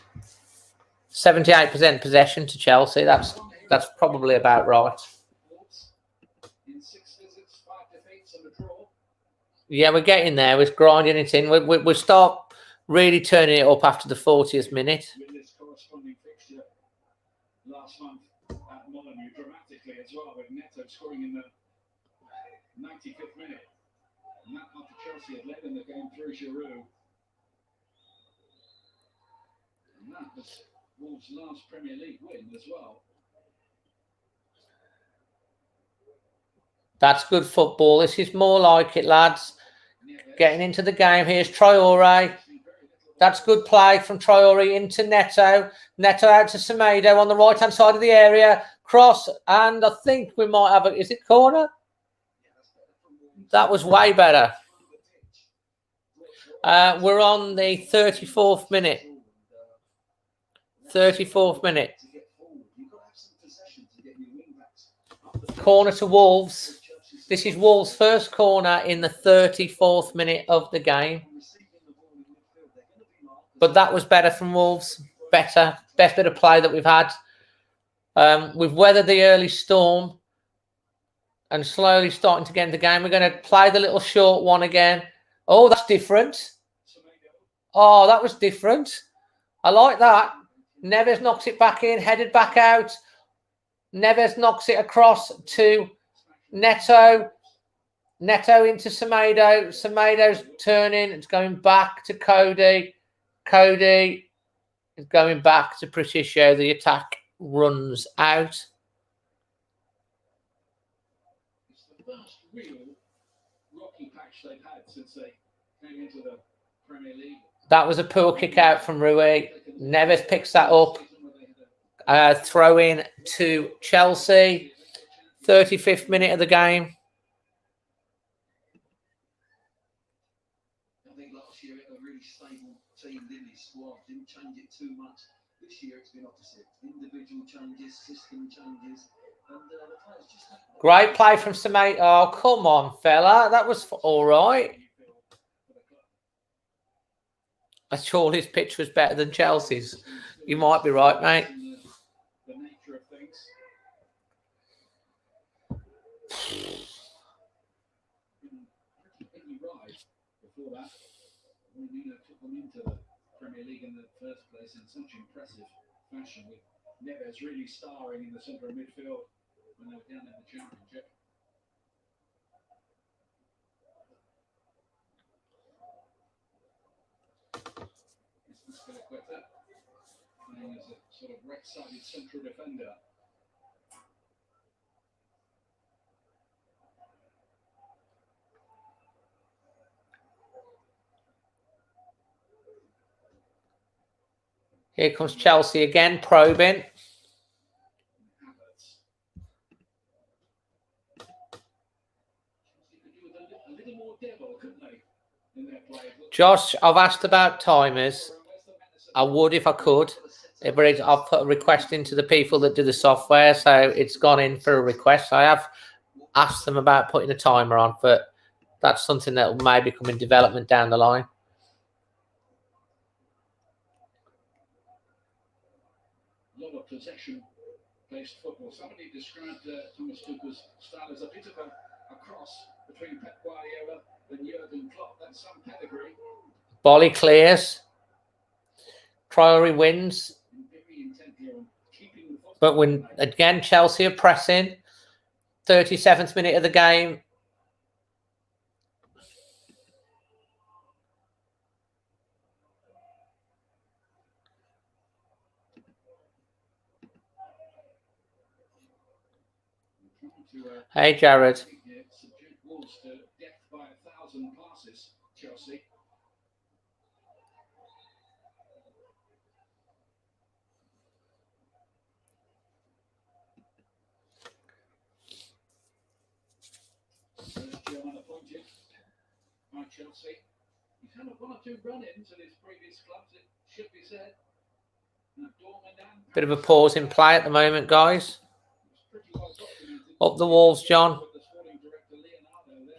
78% possession to Chelsea. That's probably about right. Yeah, we're getting there. We're grinding it in. We'll start really turning it up after the 40th minute. Last month at Molineux dramatically as well, with Neto scoring in the 95th minute. And that after Chelsea had led in the game through Giroud. And that was Wolves' last Premier League win as well. That's good football. This is more like it, lads. Getting into the game. Here's Traore. That's good play from Traore into Neto. Neto out to Semedo on the right-hand side of the area. Cross, and I think we might have a... Is it corner? That was way better. We're on the 34th minute. 34th minute. Corner to Wolves. This is Wolves' first corner in the 34th minute of the game. But that was better from Wolves. Better. Best bit of play that we've had. We've weathered the early storm and slowly starting to get into the game. We're going to play the little short one again. Oh, that's different. Oh, that was different. I like that. Neves knocks it back in, headed back out. Neves knocks it across to Neto. Neto into Semedo. Semedo's turning. It's going back to Cody. Cody is going back to Patricio. The attack runs out. It's the first real rocky patch they've had since they came into the Premier League. That was a poor kick out from Rui. Neves picks that up. Throw in to Chelsea. 35th minute of the game. I think last year it was a really stable team, didn't it? Squad didn't change it too much. This year it's been opposite. Individual changes, system changes, and the players just. Great play from Semedo. Oh, come on, fella. That was all right. I thought his pitch was better than Chelsea's. You might be right, mate. The nature of things. Pretty right before that. Mourinho took them into the Premier League in the first place in such impressive fashion, with Neves really starring in the centre of midfield when they were down in the Championship. Playing as a sort of right-sided central defender. Here comes Chelsea again, probing. Josh, I've asked about timers. I would if I could. I've put a request into the people that do the software, so it's gone in for a request. I have asked them about putting a timer on, but that's something that will maybe come in development down the line. A lot of possession-based football. Somebody described Thomas Tuchel's style as a bit of a cross between Pep Guardiola and Jurgen Klopp. That's some pedigree. Volley clears. Priory wins. But when again Chelsea are pressing. 37th minute of the game. Hey Jared. Chelsea. He's had one or two run-ins at his previous clubs, it should be said. Bit of a pause in play at the moment, guys. Up the Wolves, John.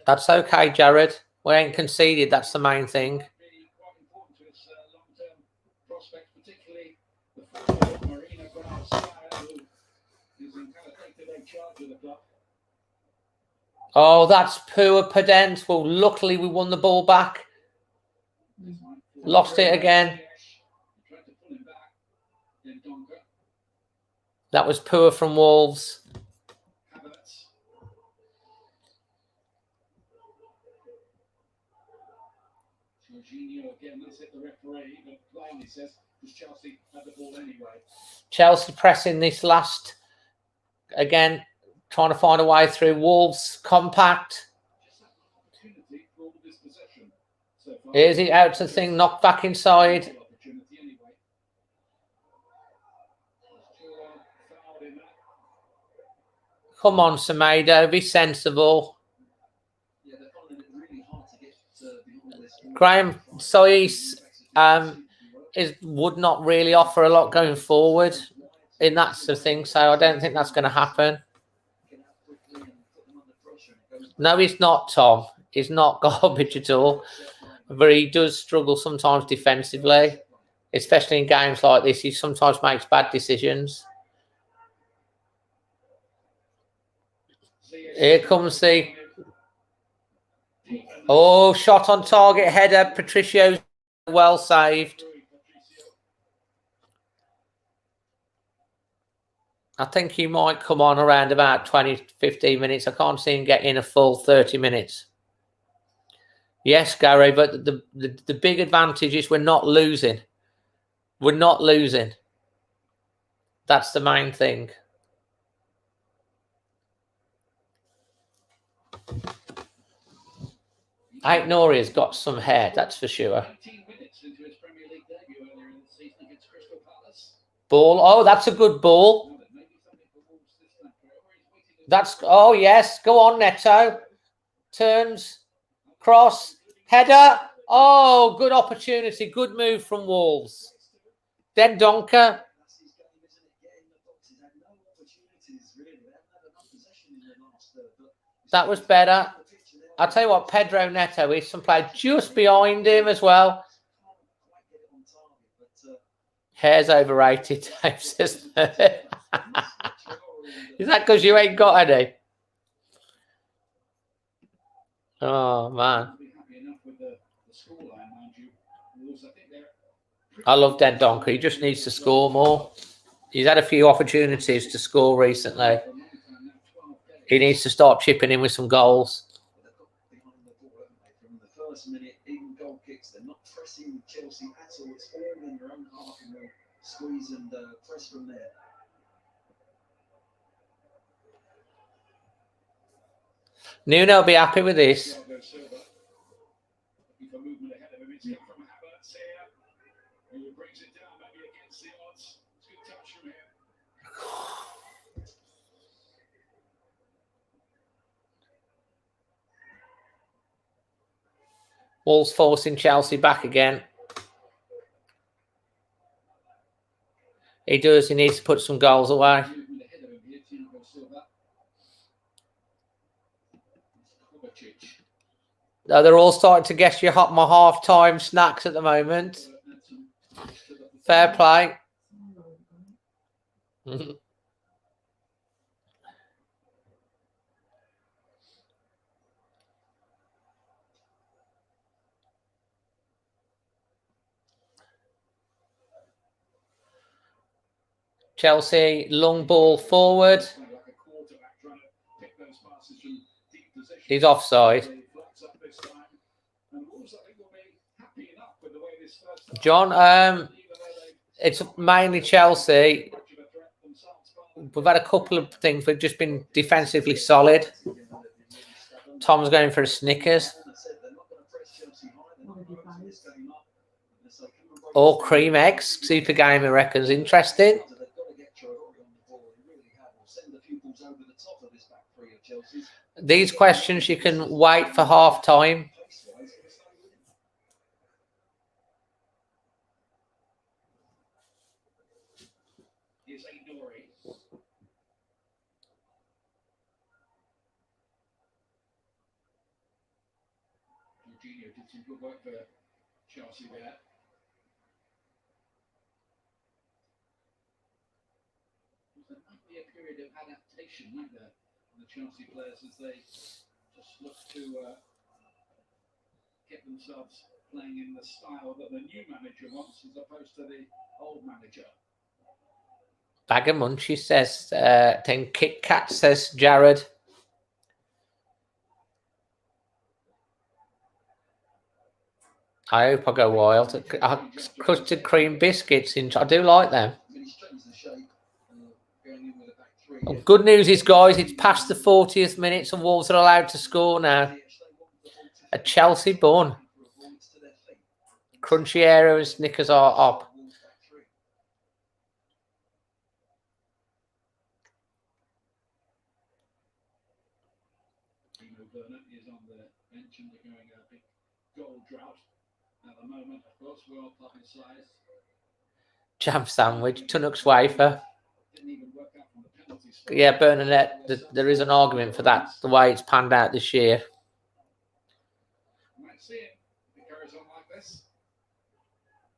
That's okay, Jared. We ain't conceded. That's the main thing. Oh, that's poor Pedent. Well, luckily we won the ball back. Lost it again. That was poor from Wolves. Chelsea pressing this last again, trying to find a way through. Wolves compact. Here's it out to the thing, knocked back inside. Come on, Semedo, be sensible. Graham Sois would not really offer a lot going forward in that sort of thing, so I don't think that's going to happen. No, he's not, Tom. He's not garbage at all. But he does struggle sometimes defensively, especially in games like this. He sometimes makes bad decisions. Here comes the... Oh, shot on target header. Patricio's well saved. I think he might come on around about 20, 15 minutes. I can't see him getting a full 30 minutes. Yes, Gary, but the big advantage is we're not losing. We're not losing. That's the main thing. Ait Nouri's got some hair, that's for sure. Ball. Oh, that's a good ball. That's, oh, yes. Go on, Neto. Turns. Cross. Header. Oh, good opportunity. Good move from Wolves. Then Donker. That was better. I'll tell you what, Pedro Neto is some player just behind him as well. Hair's overrated, Dave says. Is that because you ain't got any? Oh, man. I love Den Donker. He just needs to score more. He's had a few opportunities to score recently. He needs to start chipping in with some goals. From the first minute, even goal kicks, they're not pressing Chelsea at all. It's all in their own half and they'll squeeze and press from there. Nuno will be happy with this. Wolves forcing Chelsea back again. He does. He needs to put some goals away. No, they're all starting to guess my half-time snacks at the moment. Fair play. Chelsea, long ball forward. He's offside. John, it's mainly Chelsea. We've had a couple of things. We've just been defensively solid. Tom's going for a Snickers. Or cream eggs. Super Gamer reckons interesting. These questions you can wait for half time. Did some good work for Chelsea there. There might be a period of adaptation, might there, for the Chelsea players as they just look to get themselves playing in the style that the new manager wants as opposed to the old manager. Bag of Munchies says, then Kit Kat says Jared. I hope I go wild. Custard cream biscuits, I do like them. Well, good news is, guys, it's past the 40th minute and Wolves are allowed to score now. A Chelsea bun. Crunchy Aero and Snickers are up. Jam sandwich, Tunnock's wafer. Yeah, Bernadette, there is an argument for that, the way it's panned out this year. Might see it if it carries on like this.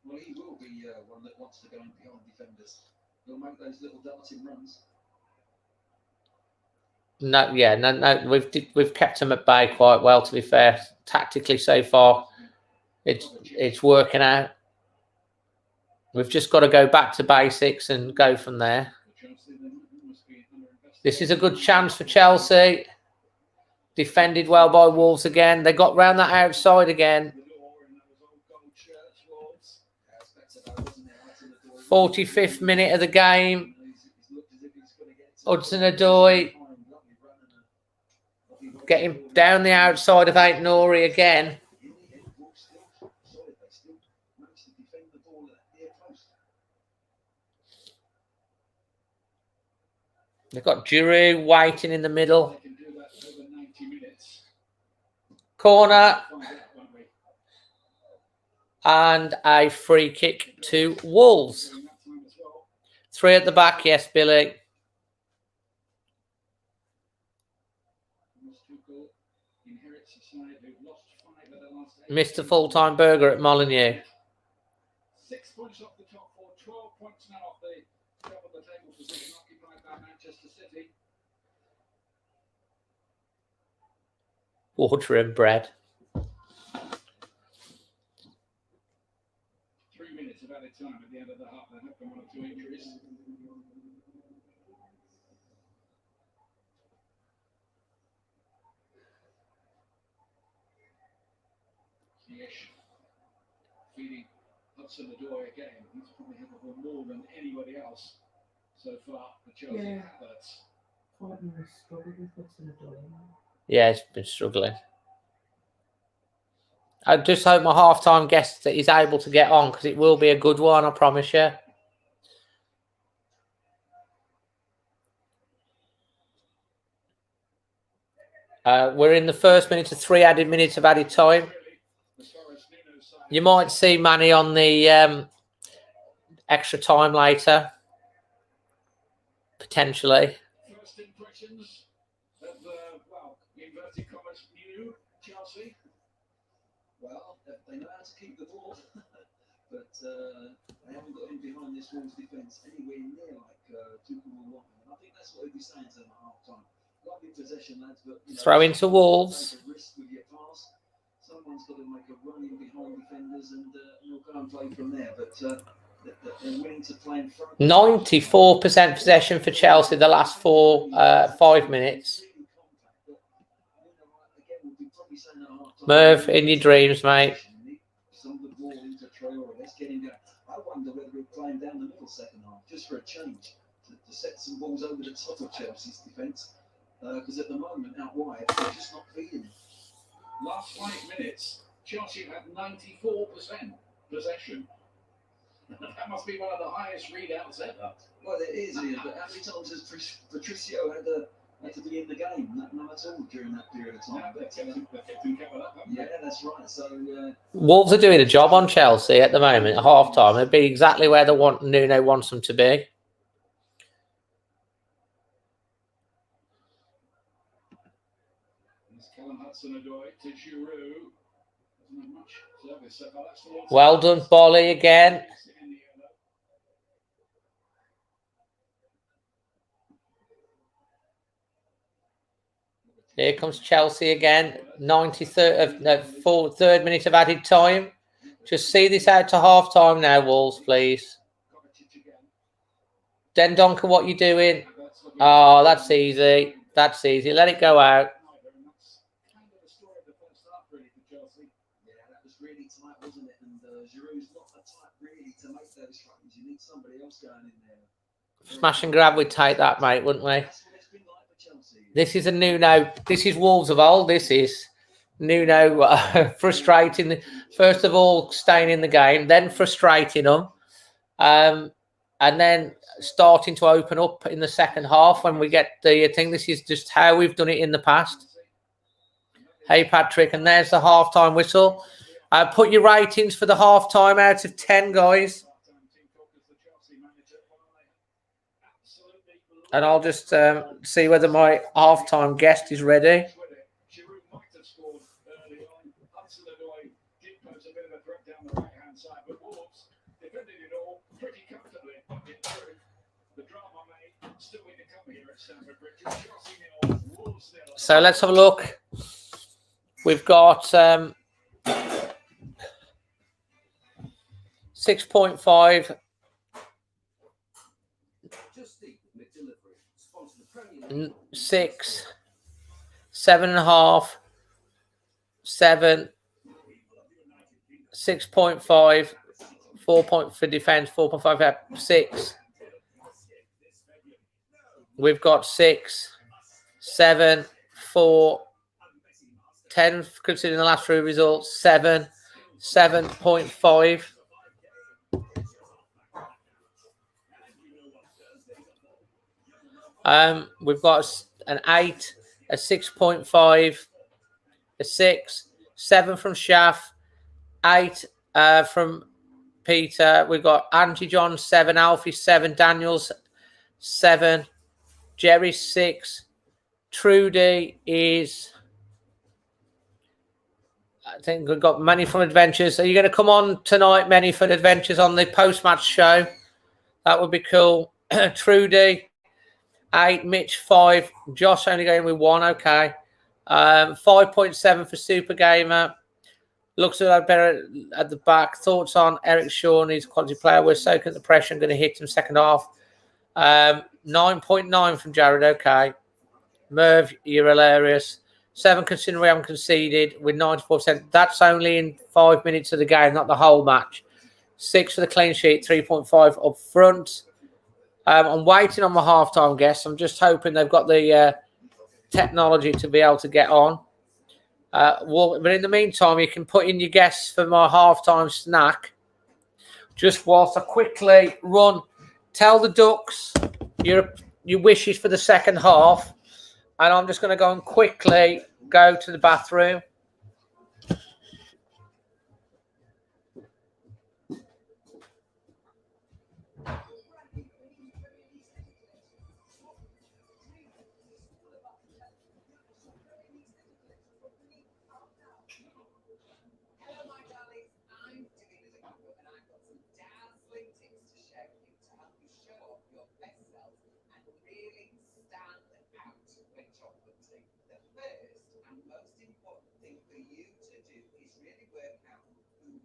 Well, he will be one that wants to go in behind defenders. He'll make those little darting runs. No, we've kept him at bay quite well, to be fair. Tactically so far, it's working out. We've just got to go back to basics and go from there. This is a good chance for Chelsea. Defended well by Wolves again. They got round that outside again. 45th minute of the game. Hudson-Odoi getting down the outside of Aït-Nouri again. They've got Giroud waiting in the middle. Corner. And a free kick to Wolves. 3 at the back, yes, Billy. Mr. Full-Time Burger at Molineux. 6 points off the top 4, 12 points now off the top of the table position occupied by Manchester City. Water and bread. 3 minutes of added time at the end of the half. There have been 1 or 2 injuries. Ziyech feeding Hudson-Odoi again. He's probably had more than anybody else so far for Chelsea. Yeah. Havertz. Yeah, he's been struggling. I just hope my half-time guest that he's able to get on, because it will be a good one, I promise you. We're in the first minute of 3 added minutes of added time. You might see Manny on the extra time later, potentially. First impressions of inverted commas, new Chelsea. Well, they know how to keep the ball, but they haven't got in behind this Wolves defence anywhere near like Chewol will want them. And I think that's what he'd be saying to them at half time. Lovely possession, lads, but throw into Wolves. Take a risk with your pass. Someone's got to make a run in behind defenders, and you'll go and play from there. But they're willing to play in front. 94% possession for Chelsea the last 5 minutes. Merv, in your dreams, mate. Some of the ball into Traore. Let's get him going. I wonder whether we're playing down the middle second half, just for a change, to set some balls over the top of Chelsea's defence. Because at the moment, out wide, they're just not feeding it. Last 5 minutes, Chelsea had 94% possession. That must be one of the highest readouts ever. Well, it is, Ian, but how many times has Patricio had to be in the game? None at all during that period of time. Yeah, that's right. So Wolves are doing a job on Chelsea at the moment at half time. They'd be exactly where Nuno wants them to be. Hudson-Odoi to Giroud. Well done, Bolly again. Here comes Chelsea again. 3rd minute of added time. Just see this out to half time now, Wolves, please. Dendonka, what you doing? Oh, that's easy. That's easy. Let it go out. Wasn't it? And Giroud's not the type really to make those runs. You need somebody else going in there. Smash and grab, we'd take that, mate, wouldn't we? That's what it's been like for Chelsea. This is a Nuno. This is Wolves of old. This is Nuno frustrating. First of all, staying in the game, then frustrating them, and then starting to open up in the second half when we get the thing. This is just how we've done it in the past. Hey, Patrick, and there's the half-time whistle. Put your ratings for the half-time out of 10, guys. And I'll just see whether my half-time guest is ready. So let's have a look. We've got 6.5. 6, 7.5, 7, 6.5, 4 point for defense, 4.5, 6. We've got 6, 7, 4, 10, considering the last 3 results, 7, 7.5. We've got an 8, a 6.5, a 6, 7 from Shaff, 8 from Peter. We've got Angie John 7, Alfie 7, Daniels 7, Jerry 6, Trudy is, I think we've got Manyford Adventures. Are you going to come on tonight, Manyford Adventures, on the post-match show? That would be cool. Trudy 8, Mitch 5, Josh only going with 1. Okay. 5.7 for Super Gamer. Looks a lot better at the back. Thoughts on Eric Shaw? He's a quality player. We're soaking the pressure and going to hit him second half. 9.9 from Jared. Okay. Merv, you're hilarious. 7 considering we haven't conceded with 94%. That's only in 5 minutes of the game, not the whole match. 6 for the clean sheet, 3.5 up front. I'm waiting on my halftime guests. I'm just hoping they've got the technology to be able to get on. But in the meantime, you can put in your guests for my halftime snack. Just whilst I quickly run, tell the Ducks your wishes for the second half. And I'm just going to go and quickly go to the bathroom. Hello, my darlings. I'm Davina the Gaffer, and I've got some dazzling tips to share with you to help you show off your best self and really stand out when chocolate. The first and most important thing for you to do is really work out who you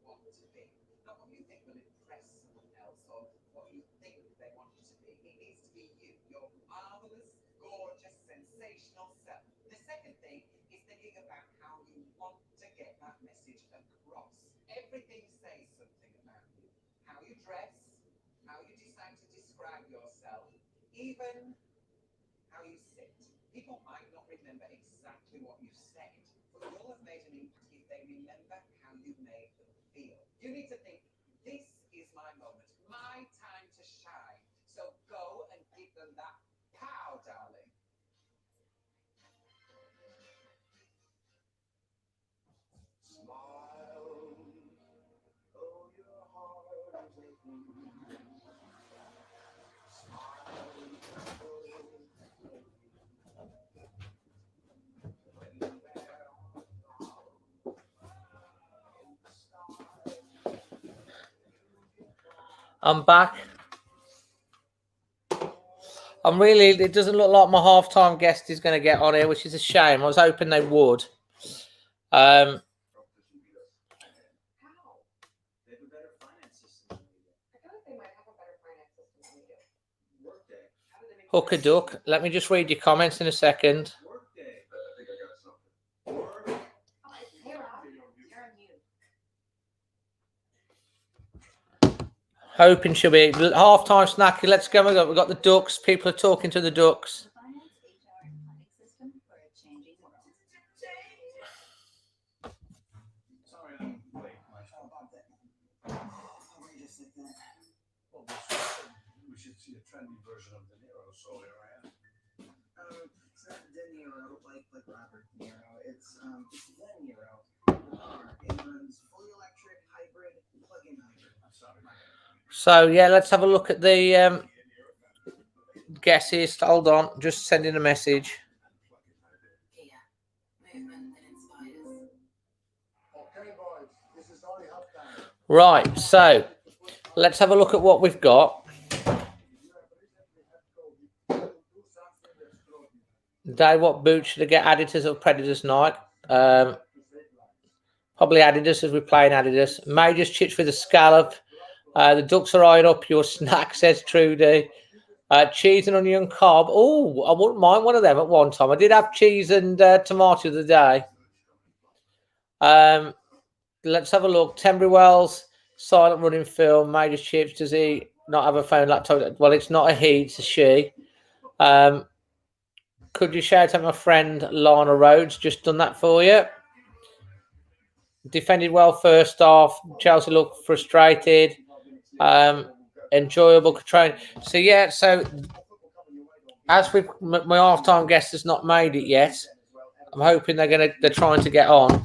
want to be. Not what you think will impress someone else or what you think they want you to be. It needs to be you, your marvelous, gorgeous, sensational self. The second thing is thinking about how you want to get that message across. Everything says something about you. How you dress, how you decide to describe yourself, even how you sit. People might not remember exactly what you said, but you'll have made an impact if they remember how you made them feel. You need to think, this is my moment, my time to shine. So go and give them that pow, darling. I'm back. It doesn't look like my halftime guest is going to get on here, which is a shame. I was hoping they would. Hooker Duck. Let me just read your comments in a second. Hoping she'll be half-time snacky. Let's go. We've got the Ducks. People are talking to the Ducks. We should see a trendy version of De Niro, so here I am. It's not De Niro like Robert De Niro. It's De Niro. It runs fully electric, hybrid, plug-in hybrid. I'm sorry. So, yeah, let's have a look at the guesses. Hold on. Just sending a message. Right. So, let's have a look at what we've got. Dave, what boots should I get? Adidas or Predators Nike? Probably Adidas as we're playing Adidas. Majors chips with a scallop. The Ducks are eyeing up your snack, says Trudy. Cheese and onion cob. Oh, I wouldn't mind one of them at one time. I did have cheese and tomato the other day. Let's have a look. Tembrywell's silent running film. Major chips. Does he not have a phone, laptop? Well, it's not a he, it's a she. Could you shout out my friend Lana Rhodes? Just done that for you. Defended well first half. Chelsea looked frustrated. Enjoyable training. So yeah, so as with my half-time guest has not made it yet, I'm hoping they're trying to get on.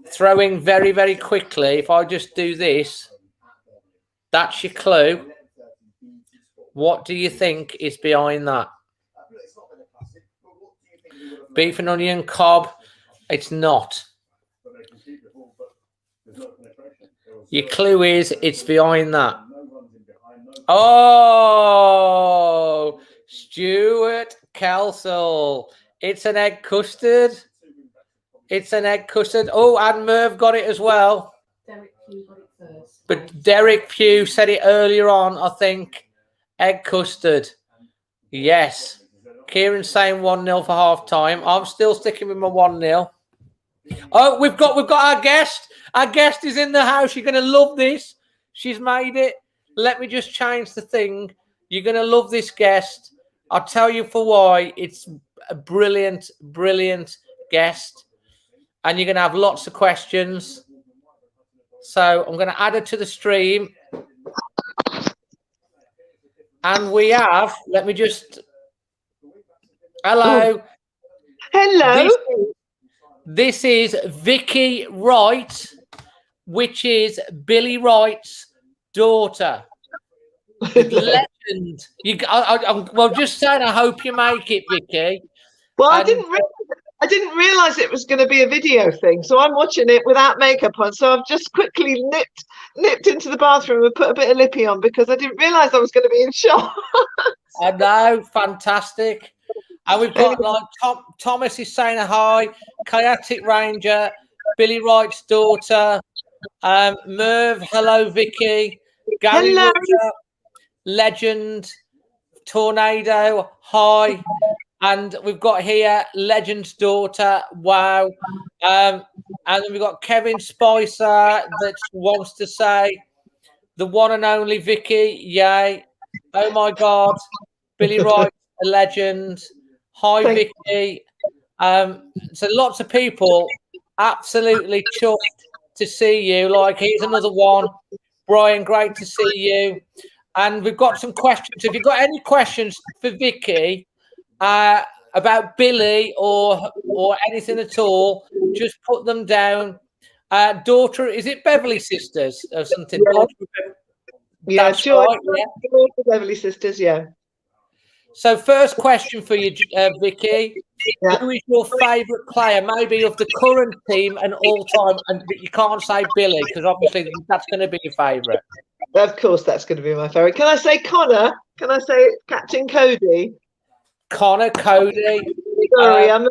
Throwing very, very quickly. If I just do this, that's your clue. What do you think is behind that? Beef and onion cob. It's not. Your clue is it's behind that. Oh, Stuart Kelsall. It's an egg custard. It's an egg custard. Oh, and Merv got it as well. Derek Pugh got it first. But Derek Pugh said it earlier on, I think. Egg custard. Yes. Kieran's saying 1-0 for half time. I'm still sticking with my 1-0. Oh, we've got our guest. Our guest is in the house. You're going to love this. She's made it. Let me just change the thing. You're going to love this guest. I'll tell you for why. It's a brilliant, brilliant guest. And you're going to have lots of questions. So I'm going to add her to the stream. And we have, let me just, hello. Hello. This is Vicky Wright, which is Billy Wright's daughter. Legend. Well, just saying, I hope you make it, Vicky. Well, I didn't realise it was going to be a video thing, so I'm watching it without makeup on. So I've just quickly nipped into the bathroom and put a bit of lippy on because I didn't realise I was going to be in shot. I know, fantastic. And we've got like Thomas is saying hi, Chaotic Ranger, Billy Wright's daughter, Merv, hello Vicky, Gary Hello. Rutter, Legend, Tornado, hi. And we've got here Legend's daughter, wow. And then we've got Kevin Spicer that wants to say the one and only Vicky, yay. Oh my God, Billy Wright, a legend. Hi, Vicky. So lots of people absolutely chuffed to see you. Like, here's another one. Brian, great to see you. And we've got some questions. If you've got any questions for Vicky about Billy or anything at all, just put them down. Daughter, is it Beverly Sisters or something? Yeah, that's right, yeah. Beverly Sisters, yeah. So first question for you, Vicky. Yeah. Who is your favourite player, maybe of the current team and all time? And you can't say Billy because obviously that's going to be your favourite. Of course, that's going to be my favourite. Can I say Connor? Can I say Captain Cody? Connor Cody. Sorry, I'm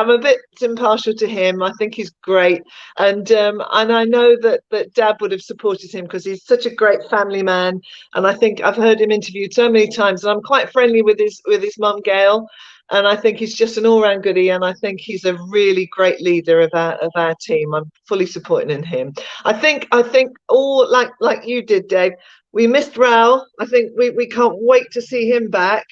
a bit impartial to him. I think he's great, and I know that Dad would have supported him because he's such a great family man. And I think I've heard him interviewed so many times, and I'm quite friendly with his mum Gail, and I think he's just an all-round goodie. And I think he's a really great leader of our team. I'm fully supporting him. I think all like you did, Dave. We missed Raul. I think we can't wait to see him back.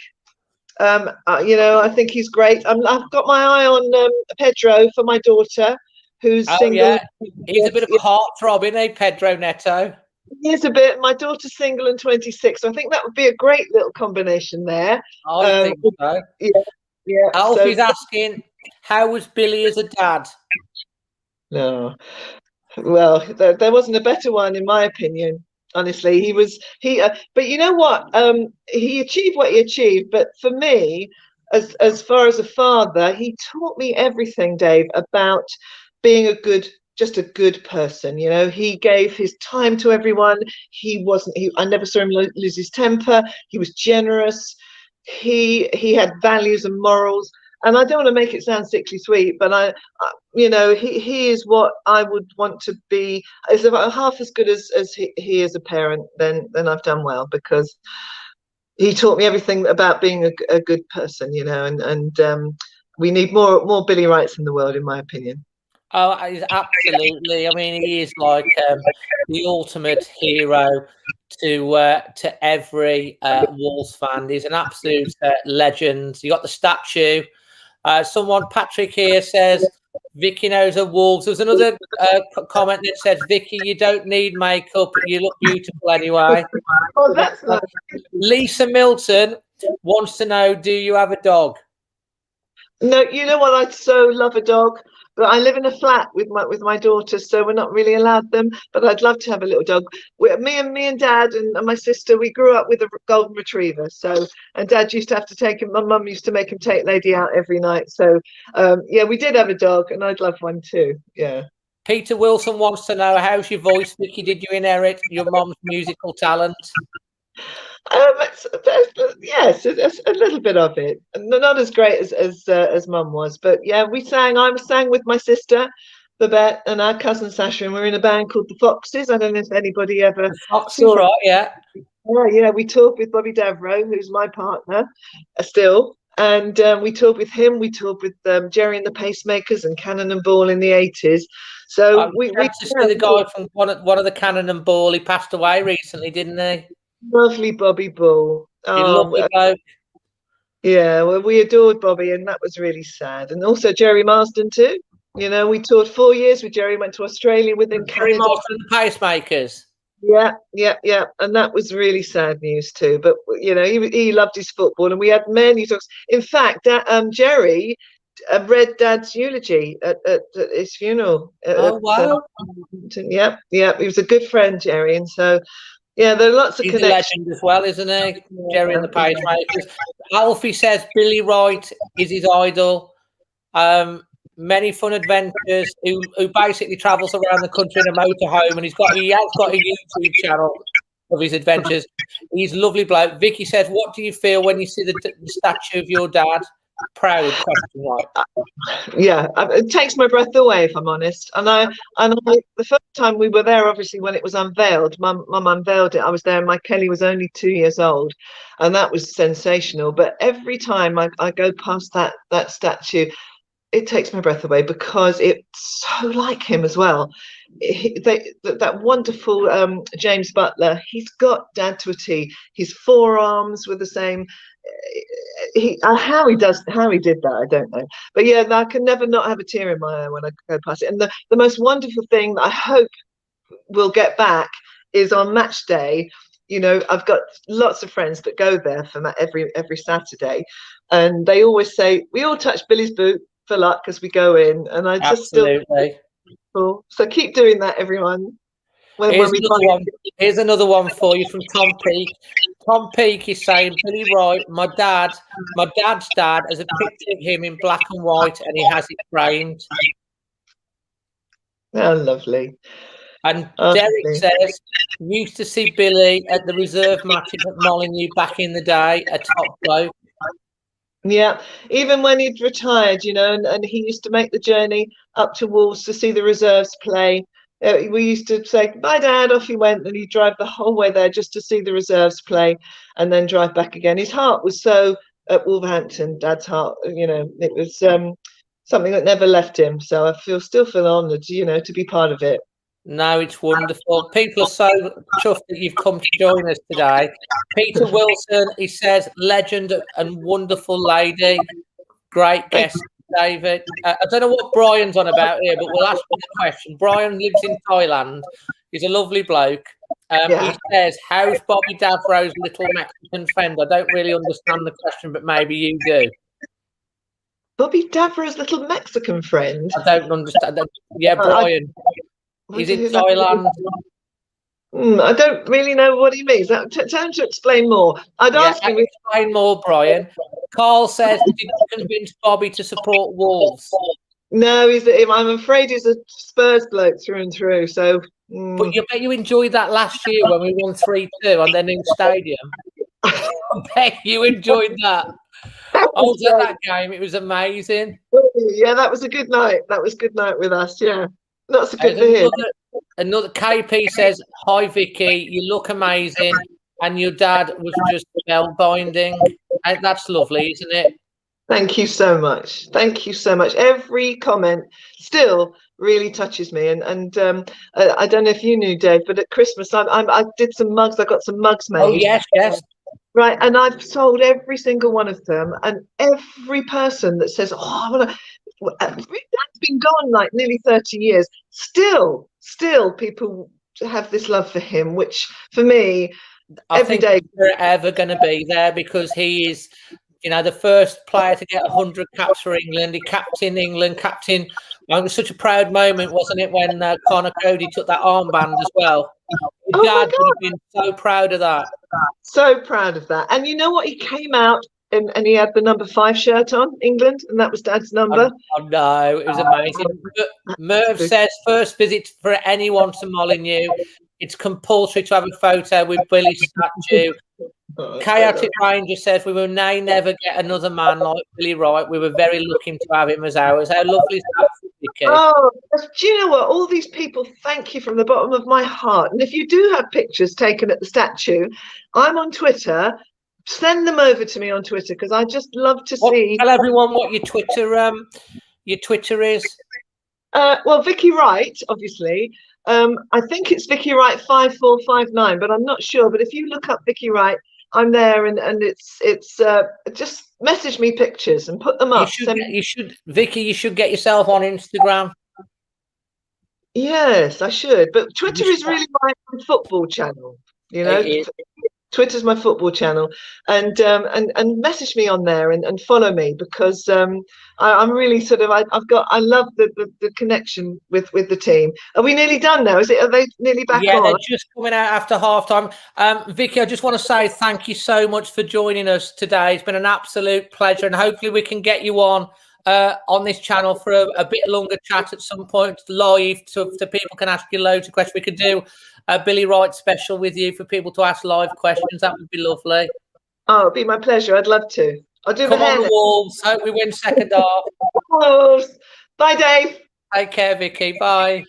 I think he's great. I've got my eye on Pedro for my daughter, who's single. Yeah. He's a bit of a heartthrob, isn't he, Pedro Neto? He is a bit. My daughter's single and 26, so I think that would be a great little combination there. I think so. Yeah. Alfie's asking, how was Billy as a dad? No. Well, there wasn't a better one, in my opinion. Honestly, but you know what? He achieved what he achieved. But for me, as far as a father, he taught me everything, Dave, about being just a good person. You know, he gave his time to everyone. I never saw him lose his temper. He was generous. He had values and morals. And I don't want to make it sound sickly sweet, but he is what I would want to be. Is about half as good as he is a parent. Then I've done well, because he taught me everything about being a good person, and we need more Billy Wrights in the world, in my opinion. Oh, absolutely. I mean, he is like the ultimate hero to every Wolves fan. He's an absolute legend. You got the statue. Patrick here says, Vicky knows her Wolves. There's another comment that says, Vicky, you don't need makeup. You look beautiful anyway. Oh, that's nice. Lisa Milton wants to know, do you have a dog? No, you know what? I so love a dog, but I live in a flat with my daughter, so we're not really allowed them. But I'd love to have a little dog. Me and Dad and my sister, we grew up with a golden retriever. So, and Dad used to have to take him. My mum used to make him take Lady out every night. So, yeah, we did have a dog, and I'd love one too. Yeah. Peter Wilson wants to know, how's your voice, Vicky? Did you inherit your mum's musical talent? Yes, a little bit of it. Not as great as Mum was, but yeah, I sang with my sister Babette and our cousin Sasha, and we're in a band called the Foxes. I don't know if anybody ever Foxes, saw it. right? Yeah. Yeah, we toured with Bobby Davro, who's my partner still, and we toured with him. We toured with Jerry and the Pacemakers and Cannon and Ball in the 80s. So we to see the guy from one of the Cannon and Ball. He passed away recently, didn't he? Lovely Bobby Ball. Lovely bloke. Yeah, well, we adored Bobby, and that was really sad. And also Jerry Marsden too. We toured 4 years with Jerry. Went to Australia with him. Jerry Marsden and the Pacemakers. Yeah, and that was really sad news too. But he loved his football, and we had many talks. In fact, Jerry read Dad's eulogy at his funeral. Oh wow! Yeah, he was a good friend, Jerry, and so. Yeah, there are lots of connections. He's a legend as well, isn't he? Jerry and the Pacemakers. Alfie says Billy Wright is his idol. Many fun adventures. Who basically travels around the country in a motorhome, and he has got a YouTube channel of his adventures. He's a lovely bloke. Vicky says, "What do you feel when you see the statue of your dad?" Proud question mark. Yeah, it takes my breath away, if I'm honest. And I the first time we were there, obviously when it was unveiled, Mum unveiled it. I was there, and my Kelly was only 2 years old, and that was sensational. But every time I go past that statue, it takes my breath away, because it's so like him as well. That wonderful James Butler, he's got Dad to a T. His forearms were the same. How he did that, I don't know. But yeah, I can never not have a tear in my eye when I go past it. And the most wonderful thing that I hope we'll get back is on match day. I've got lots of friends that go there for every Saturday, and they always say we all touch Billy's boot for luck as we go in. And I just absolutely. Still so keep doing that, everyone. Here's another one for you from Tom Peake. Tom Peake is saying, Billy Wright, my dad's dad has a picture of him in black and white, and he has it framed. Oh, lovely. And Derek says, used to see Billy at the reserve matches at Molyneux back in the day, a top bloke. Yeah, even when he'd retired, and he used to make the journey up to Wolves to see the reserves play. We used to say, bye, Dad, off he went, and he'd drive the whole way there just to see the reserves play and then drive back again. His heart was so at Wolverhampton, Dad's heart, it was something that never left him. So I still feel honoured, to be part of it. No, it's wonderful. People are so chuffed that you've come to join us today. Peter Wilson, he says, legend and wonderful lady. Great guest, David. I don't know what Brian's on about here, but we'll ask him the question. Brian lives in Thailand. He's a lovely bloke. He says, how's Bobby Davro's little Mexican friend? I don't really understand the question, but maybe you do. Bobby Davro's little Mexican friend? I don't understand that. Yeah, Brian. He's in Thailand. I don't really know what he means. Tell him to explain more. I'd ask him. Explain more, Brian. Carl says, did you convince Bobby to support Wolves? No, I'm afraid he's a Spurs bloke through and through. So, But you bet you enjoyed that last year when we won 3-2 on their new stadium. I bet you enjoyed that. I was at that game. It was amazing. Yeah, that was a good night. That was a good night with us. Yeah, not so good There's for him. another KP says, "Hi Vicky, you look amazing, and your dad was just spellbinding." That's lovely, isn't it? Thank you so much. Thank you so much. Every comment still really touches me. And I don't know if you knew, Dave, but at Christmas I did some mugs. I got some mugs made. Oh yes, yes. Right, and I've sold every single one of them, and every person that says, "Oh, I want to," that's been gone like nearly 30 years. Still, people have this love for him, which for me, I every think day. they're ever going to be there because he is, the first player to get 100 caps for England. He captained England, it was such a proud moment, wasn't it, when Conor Cody took that armband as well? Your Oh my dad would have been so proud of that. So proud of that. And you know what? He came out and he had the number 5 shirt on, England, and that was Dad's number. Oh no, it was amazing. Merv says, first visit for anyone to Molineux. It's compulsory to have a photo with Billy's statue. Chaotic Ranger says, we will never get another man like Billy Wright. We were very lucky to have him as ours. How lovely is that, Vicky? Oh, do you know what? All these people thank you from the bottom of my heart. And if you do have pictures taken at the statue, I'm on Twitter. Send them over to me on Twitter because I just love to see. Tell everyone what your Twitter is. Well, Vicky Wright, obviously. I think it's Vicky Wright 5459, but I'm not sure. But if you look up Vicky Wright, I'm there, and it's just message me pictures and put them up. Vicky, you should get yourself on Instagram. Yes, I should. But Twitter is really my football channel. Twitter's my football channel, and message me on there and follow me because I'm really sort of I love the connection with the team. Are we nearly done now? Are they nearly back on? Yeah, they're just coming out after half time. Vicky, I just want to say thank you so much for joining us today. It's been an absolute pleasure, and hopefully we can get you on this channel for a bit longer chat at some point live, so people can ask you loads of questions. We could do a Billy Wright special with you for people to ask live questions. That would be lovely. Oh, it'd be my pleasure. I'd love to. I'll do Come the on the Wolves. Hope we win second half. Wolves. Bye, Dave. Take care, Vicky. Bye.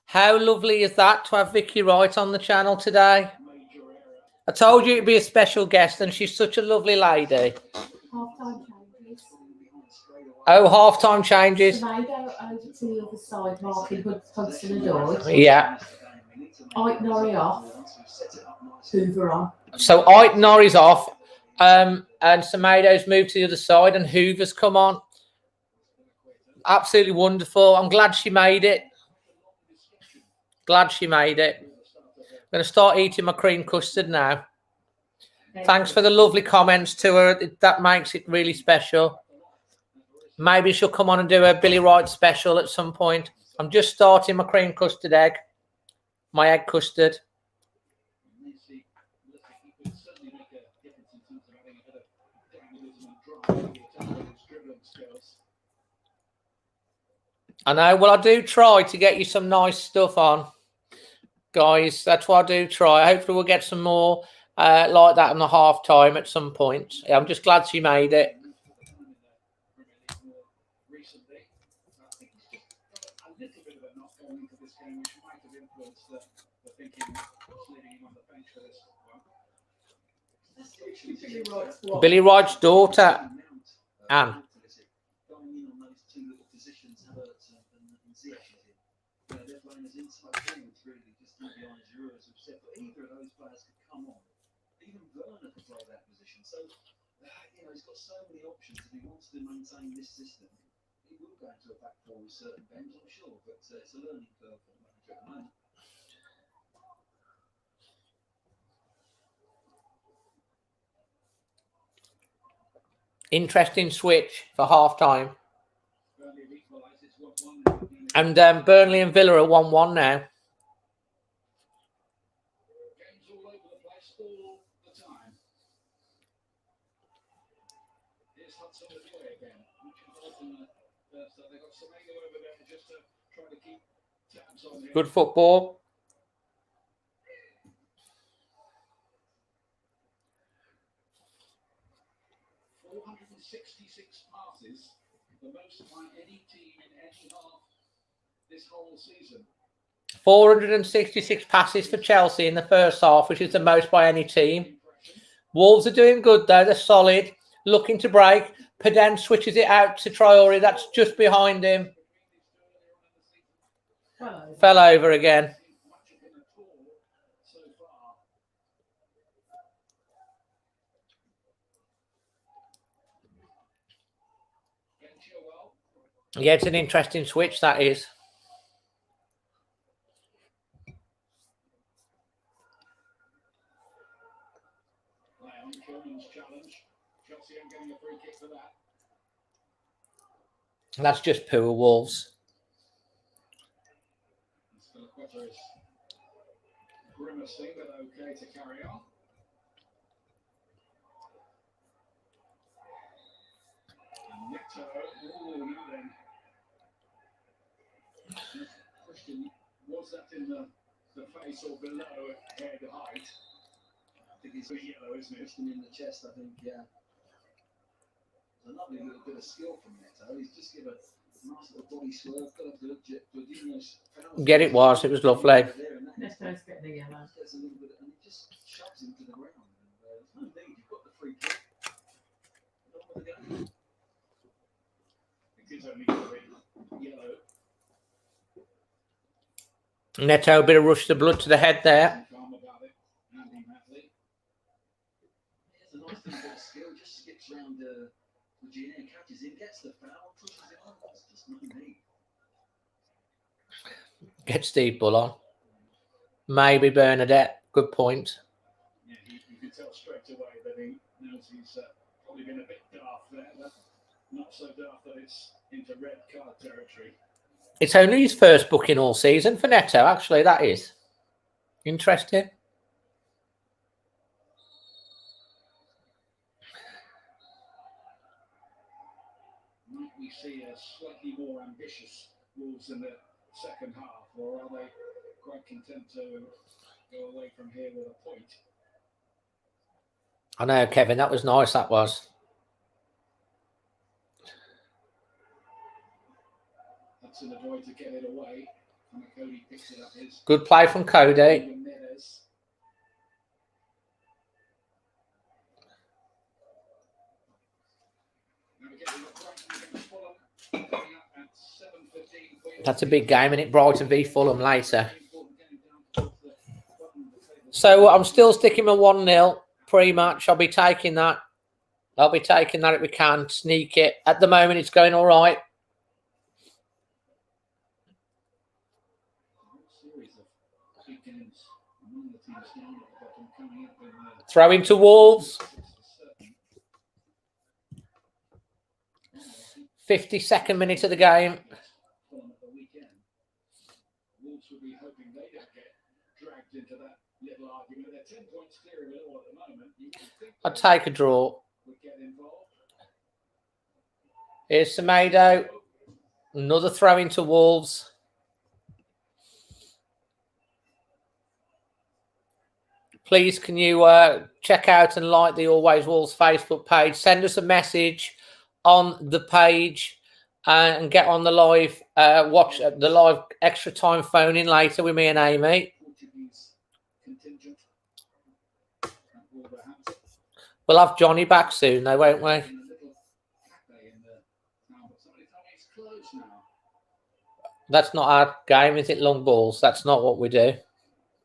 How lovely is that to have Vicky Wright on the channel today? I told you it'd be a special guest, and she's such a lovely lady. Half-time changes. Oh, half-time changes. So they go over to the other side, marking Hudson-Odoi. Yeah. Ike-Norrie off. Hoover on. So Ike-Norrie's off, and Semedo's moved to the other side, and Hoover's come on. Absolutely wonderful. I'm glad she made it. I'm going to start eating my cream custard now. Thanks for the lovely comments to her. That makes it really special. Maybe she'll come on and do a Billy Wright special at some point. I'm just starting my cream custard egg. My egg custard. I know. Well, I do try to get you some nice stuff on, guys. That's what I do try. Hopefully we'll get some more like that in the half time at some point. Yeah, I'm just glad she made it. Billy Wright's daughter, Anne. He's got so many options. If he wants to maintain this system, he will go into a back four with certain bends, I'm sure. But it's a learning curve for the manager at the moment. Interesting switch for half time. And Burnley and Villa are 1-1 now. Good football. 466 passes, the most by any team in any half this whole season. 466 passes for Chelsea in the first half, which is the most by any team. Wolves are doing good though. They're solid, looking to break. Pedant switches it out to Traore. That's just behind him. Fell over again. Yeah, it's an interesting switch, that is. That's just poor Wolves. Grimacing, but okay to carry on. And Neto, now then. Question, was that in the face or below head height? I think it's a yellow, isn't it? Him in the chest, I think, yeah. There's a lovely little bit of skill from Neto. He's just given a nice little body swerve. Get it was lovely. Neto's getting a yellow. Gets a little bit, and he just shoves him to the ground. And, there's no need. You've got the free kick. It is only yellow. Neto, a bit of rush the blood to the head there. Calm about it. Andy Matley. It's a nice little bit of skill. Just skips round Virginia, catches him, gets the foul, pushes it on. There's just no need. Get Steve Bull on. Maybe Bernadette. Good point. Yeah, you can tell straight away that he knows he's probably been a bit daft there, but not so daft that it's into red card territory. It's only his first booking all season for Neto, actually. That is interesting. Might we see a slightly more ambitious Wolves in the second half, or are they quite content to go away from here with a point? I know, Kevin. That was nice, that was. That's an avoid to get it away. And Cody picks it up. His Good play from Cody. That's a big game, and it Brighton v Fulham later. So I'm still sticking with 1-0 pre-match. I'll be taking that. If we can. Sneak it. At the moment, it's going all right. Throw into Wolves. 52nd minute of the game. Wolves would be hoping they don't get dragged into that little argument. They're 10 points clear of it all at the moment. I'd take a draw. Would get involved. Here's Semedo. Another throw into Wolves. Please, can you check out and like the Always Wolves Facebook page? Send us a message on the page and get on the live, watch the live extra time phone in later with me and Amy. Contingent at Wolverhampton. We'll have Johnny back soon, though, won't we? And a little cafe in the town, but somebody told me it's closed now. That's not our game, is it? Long balls. That's not what we do.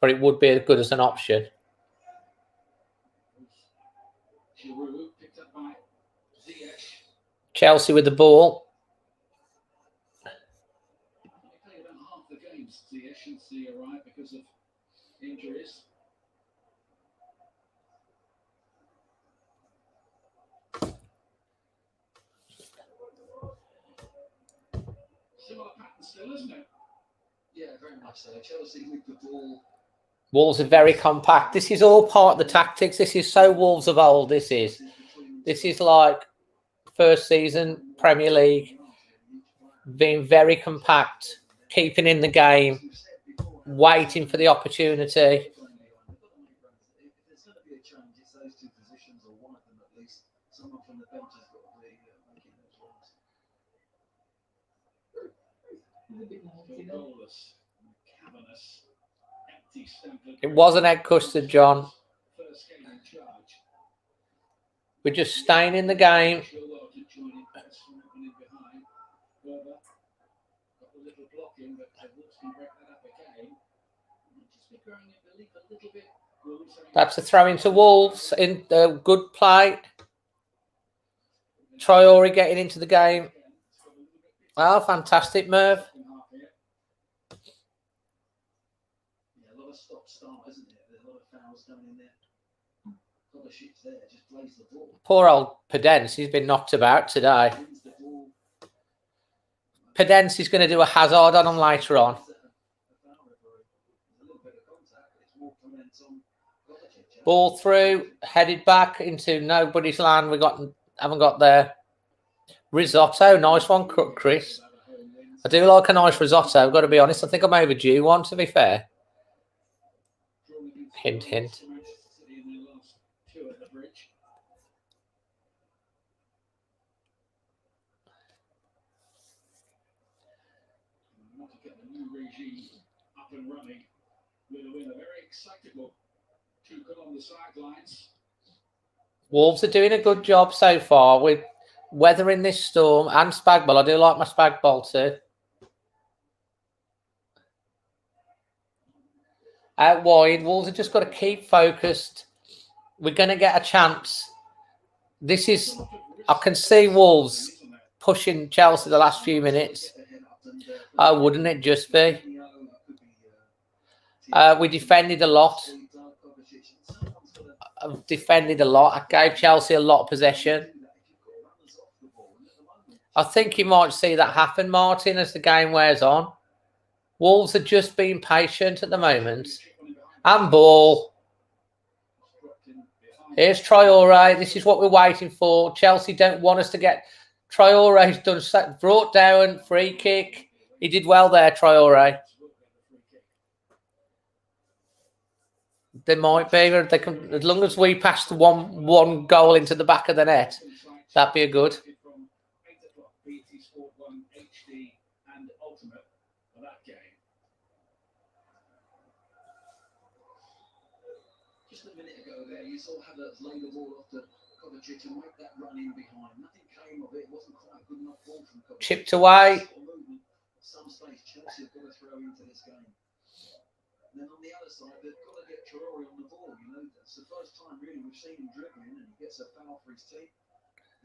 But it would be as good as an option. Chewol picked up by Ziyech. Chelsea with the ball. He played about half the games, Ziyech, since he arrived because of injuries. Similar pattern still, isn't it? Yeah, very much so. Chelsea with the ball. Wolves are very compact. This is all part of the tactics. This is so Wolves of old. This is like first season Premier League, being very compact, keeping in the game, waiting for the opportunity. If there's going to be a change, it's those two positions, or one of them at least. Someone from the bench has got to be making those runs. He's a bit lazy, Still though. goalless, cavernous, empty Stamford It wasn't egg custard, John. First game in charge. We're just staying in the game. Chewol to join in, in behind. Werber got a little block in, but Wolves can break that up again. Just be growing in belief a little bit. That's a throw into Wolves. In good play. Traore getting into the game. Oh, fantastic, Merv. Yeah, a lot of stop-start, isn't there? There's a lot of fouls done in there. Couple of shits there, just plays the ball. Poor old Pedence. He's been knocked about today. Wins the ball. Pedence is going to do a hazard on him later on. Ball through, headed back into nobody's land. Haven't got there. Risotto, nice one, Chris. I do like a nice risotto. I've got to be honest. I think I'm overdue one, to be fair. Hint, hint. Want to get the new regime up and running with a win. A very excitable Chewol on the sidelines. Wolves are doing a good job so far with weathering this storm and Spagball. I do like my Spagball too. Out wide, Wolves have just got to keep focused. We're going to get a chance. I can see Wolves pushing Chelsea the last few minutes. Oh, wouldn't it just be? We defended a lot. I gave Chelsea a lot of possession. I think you might see that happen, Martin, as the game wears on. Wolves are just being patient at the moment. And ball. Here's Traore. This is what we're waiting for. Chelsea don't want us to get... Traore's done, brought down, free kick. He did well there, Traore. They might be, but they can, as long as we pass the one goal into the back of the net, that'd be a good. Just a minute ago there, you saw Havertz lay the ball off to Kovacic and make that run in behind. Nothing came of it. It wasn't quite a good enough ball from Kovacic. Chipped away. Some stage Chelsea have got to throw into this game. And then on the other side, they've got to get Traore on the ball. You know, that's the first time really we've seen him dribbling, and he gets a foul for his team.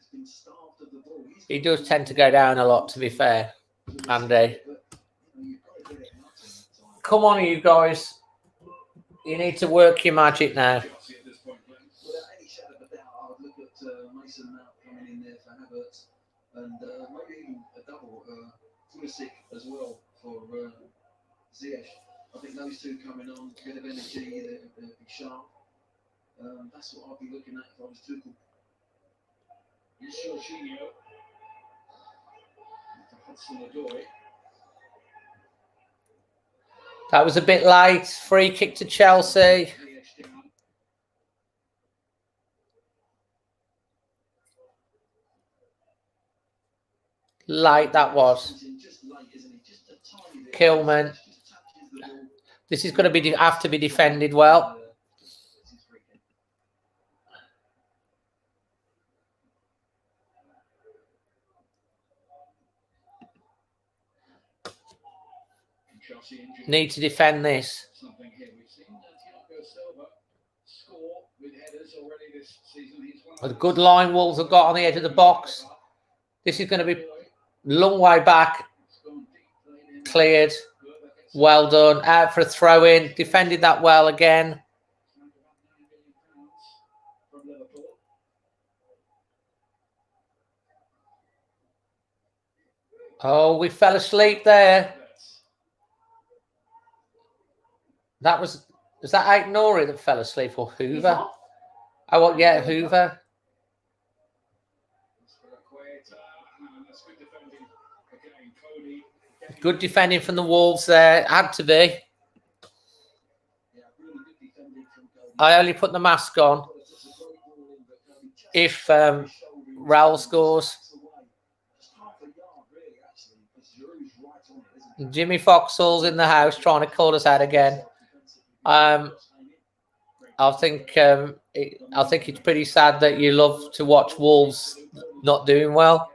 He's been starved of the ball. He does tend to go down a lot, to be fair, Andy. Come on, you guys. You need to work your magic now. Without any shadow of a doubt, I would look at Mason Mount coming in there for Havertz, and maybe even a double Pulisic as well for Ziyech. I think those two coming on, a bit of energy, they'll be sharp. That's what I'd be looking at if I was Tuchel. Here's Jorginho. Hudson-Odoi. That was a bit late. Free kick to Chelsea. Light that was. Kilman. This is going to have to be defended well. Need to defend this. A good line Wolves have got on the edge of the box. This is going to be a long way back. Cleared. Well done. Out for a throw in. Defended that well again. Oh, we fell asleep there. Was that Aït-Nouri that fell asleep, or Hoover? Oh, well, yeah, Hoover. Good defending from the Wolves there. Had to be. I only put the mask on. if Raul scores. Jimmy Foxall's in the house trying to call us out again. I think it's pretty sad that you love to watch Wolves not doing well.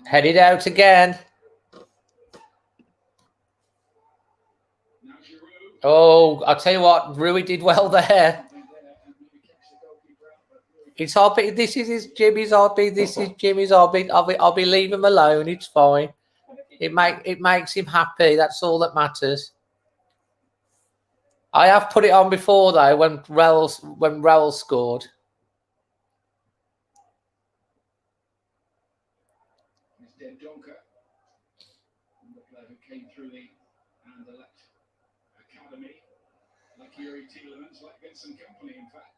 Headed out again. Oh, I'll tell you what, Rui did well there. It's heartbeat. This is his Jimmy's heartbeat. This is Jimmy's heartbeat. I'll be leave him alone. It's fine. It makes him happy. That's all that matters. I have put it on before though when Raul scored. Came through the Anderlecht Academy, like Yuri Tielemans, like Vincent Company, in fact.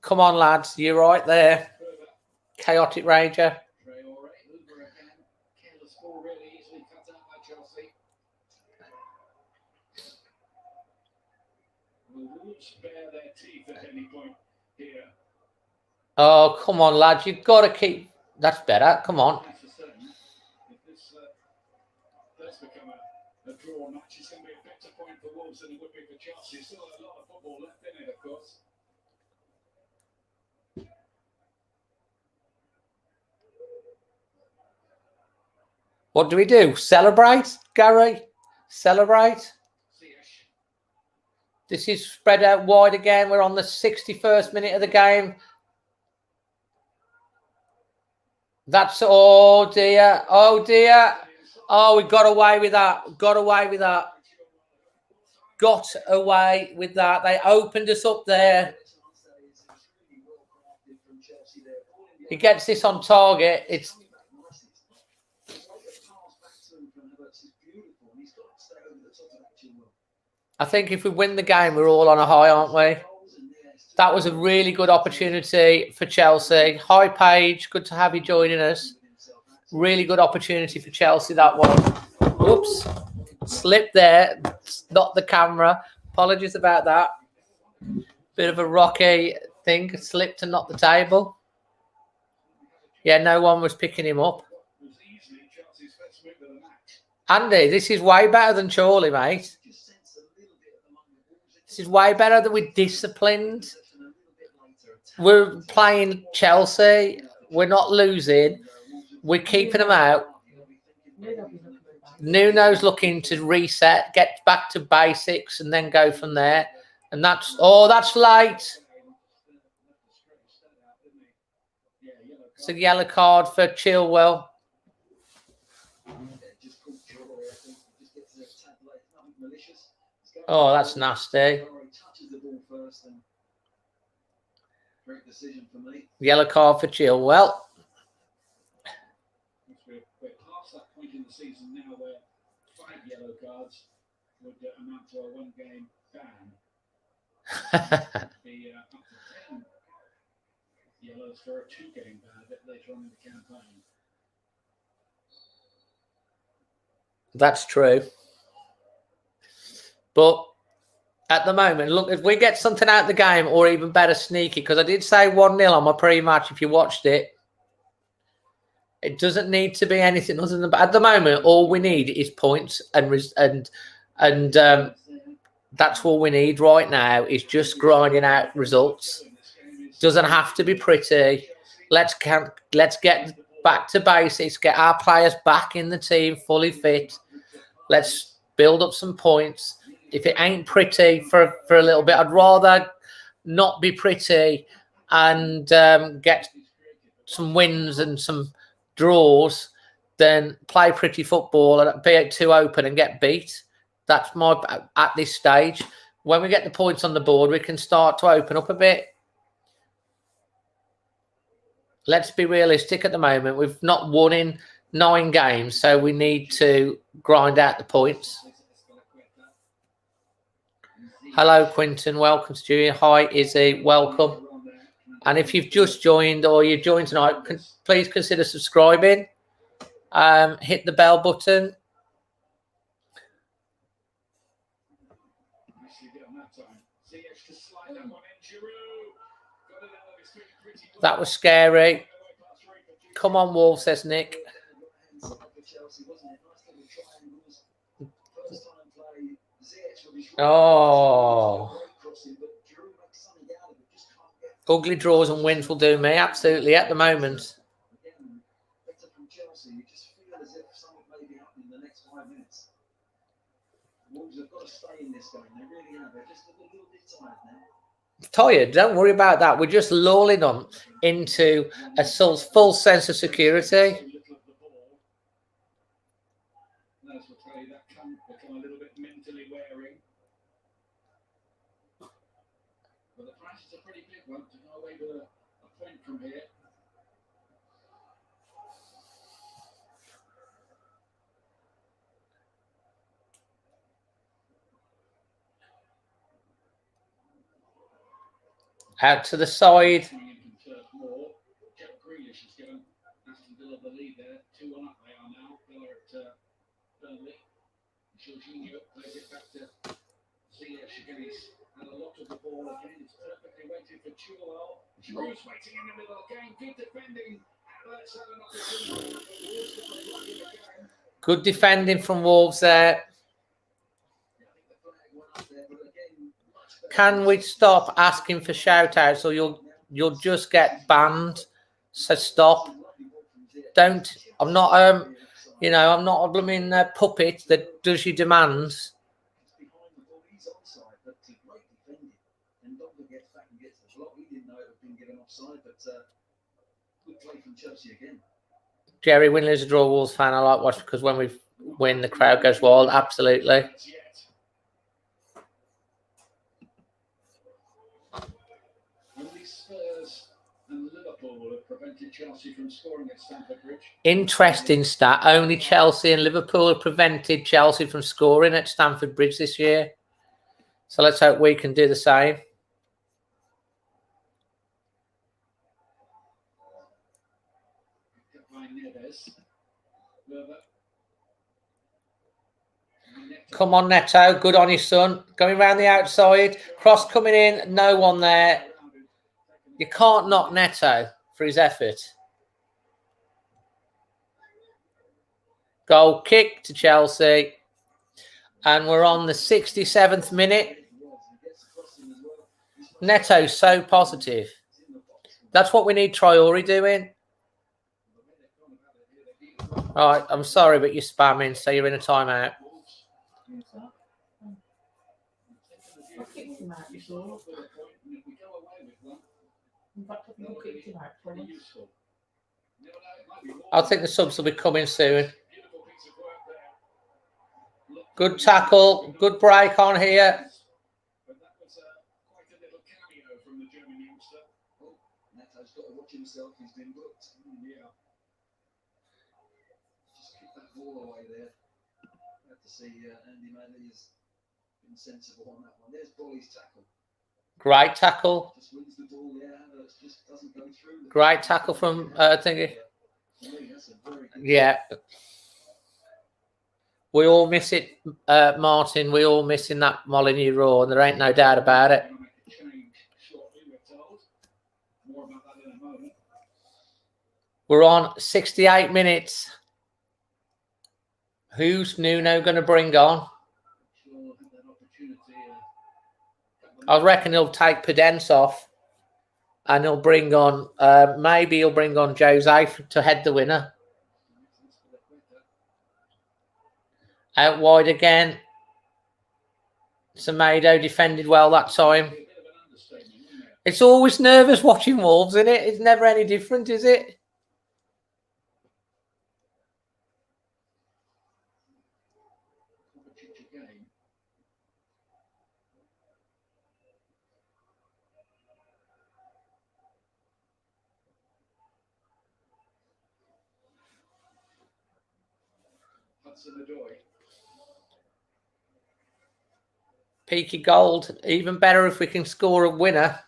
Come on, lads, you're right there. Chaotic Ranger. Oh, come on, lads, you've got to keep. That's better. Come on. If this does become a draw match, it's going to be a better point for Wolves than it would be for Chelsea. Still a lot of football left in it, of course. What do we do? Celebrate, Gary? Celebrate? This is spread out wide again. We're on the 61st minute of the game. That's, oh dear, oh dear. Oh, we got away with that. Got away with that. Got away with that. They opened us up there. He gets this on target. It's. I think if we win the game, we're all on a high, aren't we? That was a really good opportunity for Chelsea. Hi, Paige. Good to have you joining us. Really good opportunity for Chelsea, that one. Oops. Slipped there. Not the camera. Apologies about that. Bit of a rocky thing. Slipped and not the table. Yeah, no one was picking him up. Andy, this is way better than Chewol, mate. This is way better that we're disciplined. We're playing Chelsea. We're not losing. We're keeping them out. Nuno's looking to reset, get back to basics, and then go from there. And that's late. It's a yellow card for Chewol. Oh, that's nasty. Yellow card for Chewol. Well, we're past that point in the season now where 5 yellow cards would amount to a 1-game ban. Be up to 10 yellows for a 2-game ban a bit later on in the campaign. That's true. But at the moment, look, if we get something out of the game, or even better, sneaky, because I did say 1-0 on my pre-match, if you watched it, it doesn't need to be anything other than, at the moment, all we need is points, and that's all we need right now, is just grinding out results. Doesn't have to be pretty. Let's get back to basics, get our players back in the team, fully fit. Let's build up some points. If it ain't pretty for a little bit, I'd rather not be pretty and get some wins and some draws than play pretty football and be too open and get beat. That's at this stage. When we get the points on the board, we can start to open up a bit. Let's be realistic at the moment. We've not won in 9 games, so we need to grind out the points. Hello, Quinton. Welcome to you. Hi, Izzy. Welcome. And if you've just joined or you joined tonight, please consider subscribing. hit the bell button. That was scary. Come on, Wolf, says Nick. Oh. Ugly draws and wins will do me, absolutely, at the moment. Tired, don't worry about that. We're just lulling them into a full sense of security. But the price is a pretty big one to go away with a point from here. Out to the side. And a lot of the ball again. It's perfectly waited for Chewol. Chewol's waiting in the middle again. Good defending. Good defending from Wolves there. Can we stop asking for shout-outs, or you'll just get banned? So stop. Don't. I'm not I'm not a blooming puppet that does your demands. Jerry, win, lose, or draw, Wolves fan. I like watching because when we win, the crowd goes wild. Absolutely. Only Spurs and Liverpool have prevented Chelsea from scoring at Stamford Bridge. Interesting stat. Only Chelsea and Liverpool have prevented Chelsea from scoring at Stamford Bridge this year. So let's hope we can do the same. Come on, Neto. Good on you, son. Going around the outside. Cross coming in. No one there. You can't knock Neto for his effort. Goal kick to Chelsea. And we're on the 67th minute. Neto's so positive. That's what we need Traore doing. All right, I'm sorry, but you're spamming, so you're in a timeout. I kicked him out before. In fact, I think I kicked him out twice. I think the subs will be coming soon. Good tackle. Good break on here. Neto's got to watch himself. He's been booked. Yeah. Just kick that ball away there. I have to see Andy Manley has been sensible on that one. There's Bolly's tackle. Great tackle. Just wins the ball there. Just doesn't go through. Great tackle from thingy. Yeah. We all miss it, Martin. We all missing that Molyneux Raw, and there ain't no doubt about it. We're on 68 minutes. Who's Nuno going to bring on? I reckon he'll take Pedence off, and he'll bring on, maybe he'll bring on Jose to head the winner. Out wide again. Semedo defended well that time. It's always nervous watching Wolves, isn't it? It's never any different, is it? Peaky gold. Even better if we can score a winner.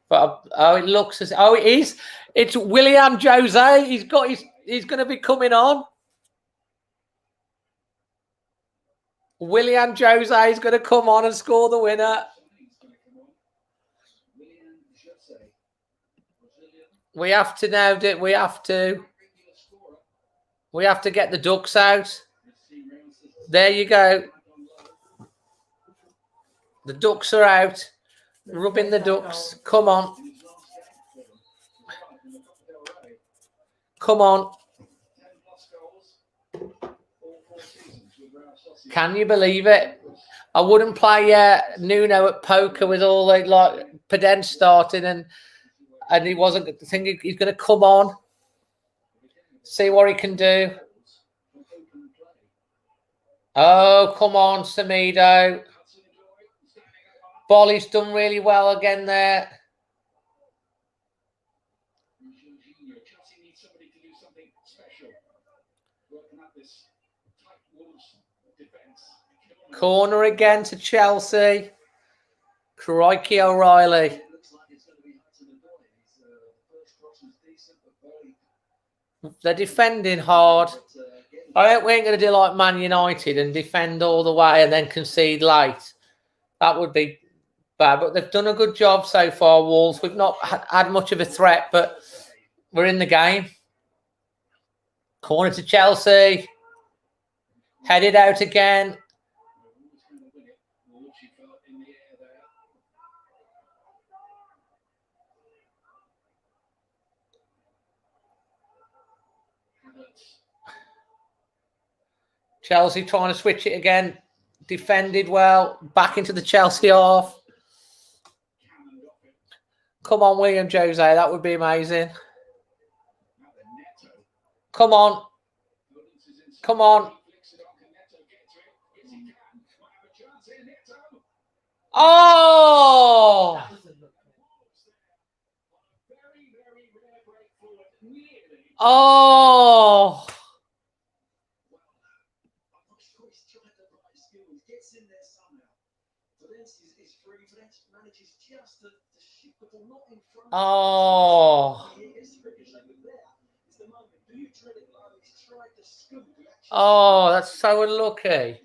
But it looks as it is. It's William Jose. He's going to be coming on. Willian Jose is going to come on and score the winner. We have to now do. We have to get the ducks out. There you go. The ducks are out. Rubbing the ducks. Come on. Come on. Can you believe it? I wouldn't play Nuno at poker with all the like Pedence starting and he wasn't thinking he's going to come on, see what he can do. Oh, come on, Semedo. Bolly's done really well again there. Corner again to Chelsea. Crikey O'Reilly. They're defending hard. I hope we ain't going to do like Man United and defend all the way and then concede late. That would be bad. But they've done a good job so far, Wolves. We've not had much of a threat, but we're in the game. Corner to Chelsea. Headed out again. Chelsea trying to switch it again. Defended well. Back into the Chelsea half. Come on, William Jose. That would be amazing. Come on. Come on. Oh! Oh! Oh! Oh, that's so unlucky.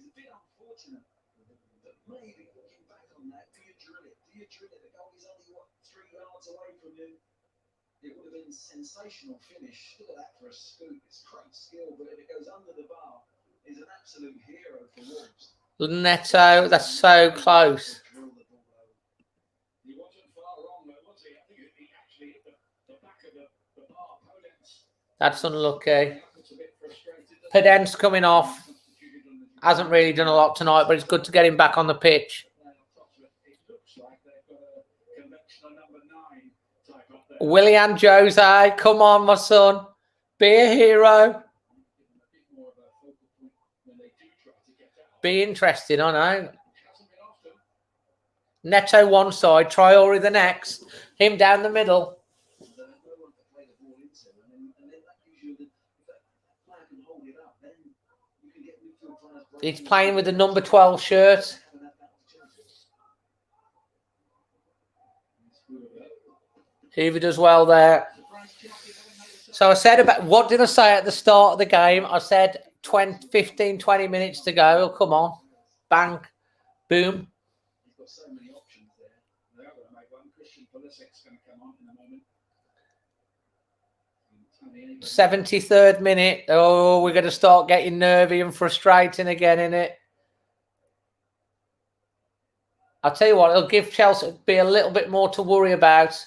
It would have been sensational finish. Look at that for a scoop. It's great skill, but if it goes under the bar, he's an absolute hero for Wolves. Neto, that's so close. He wasn't far wrong, though, was he? I think he actually hit the back of the bar. That's unlucky. Pedence coming off. Hasn't really done a lot tonight, but it's good to get him back on the pitch. Willian Jose, come on, my son. Be a hero. Be interesting, I know. Neto one side, Traore the next. Him down the middle. He's playing with the number 12 shirt. Hoover does well there. So I said about, what did I say at the start of the game? I said 15, 20 minutes to go. Oh, come on. Bang. Boom. 73rd minute. Oh, we're going to start getting nervy and frustrating again, innit? I'll tell you what, it'll give Chelsea be a little bit more to worry about.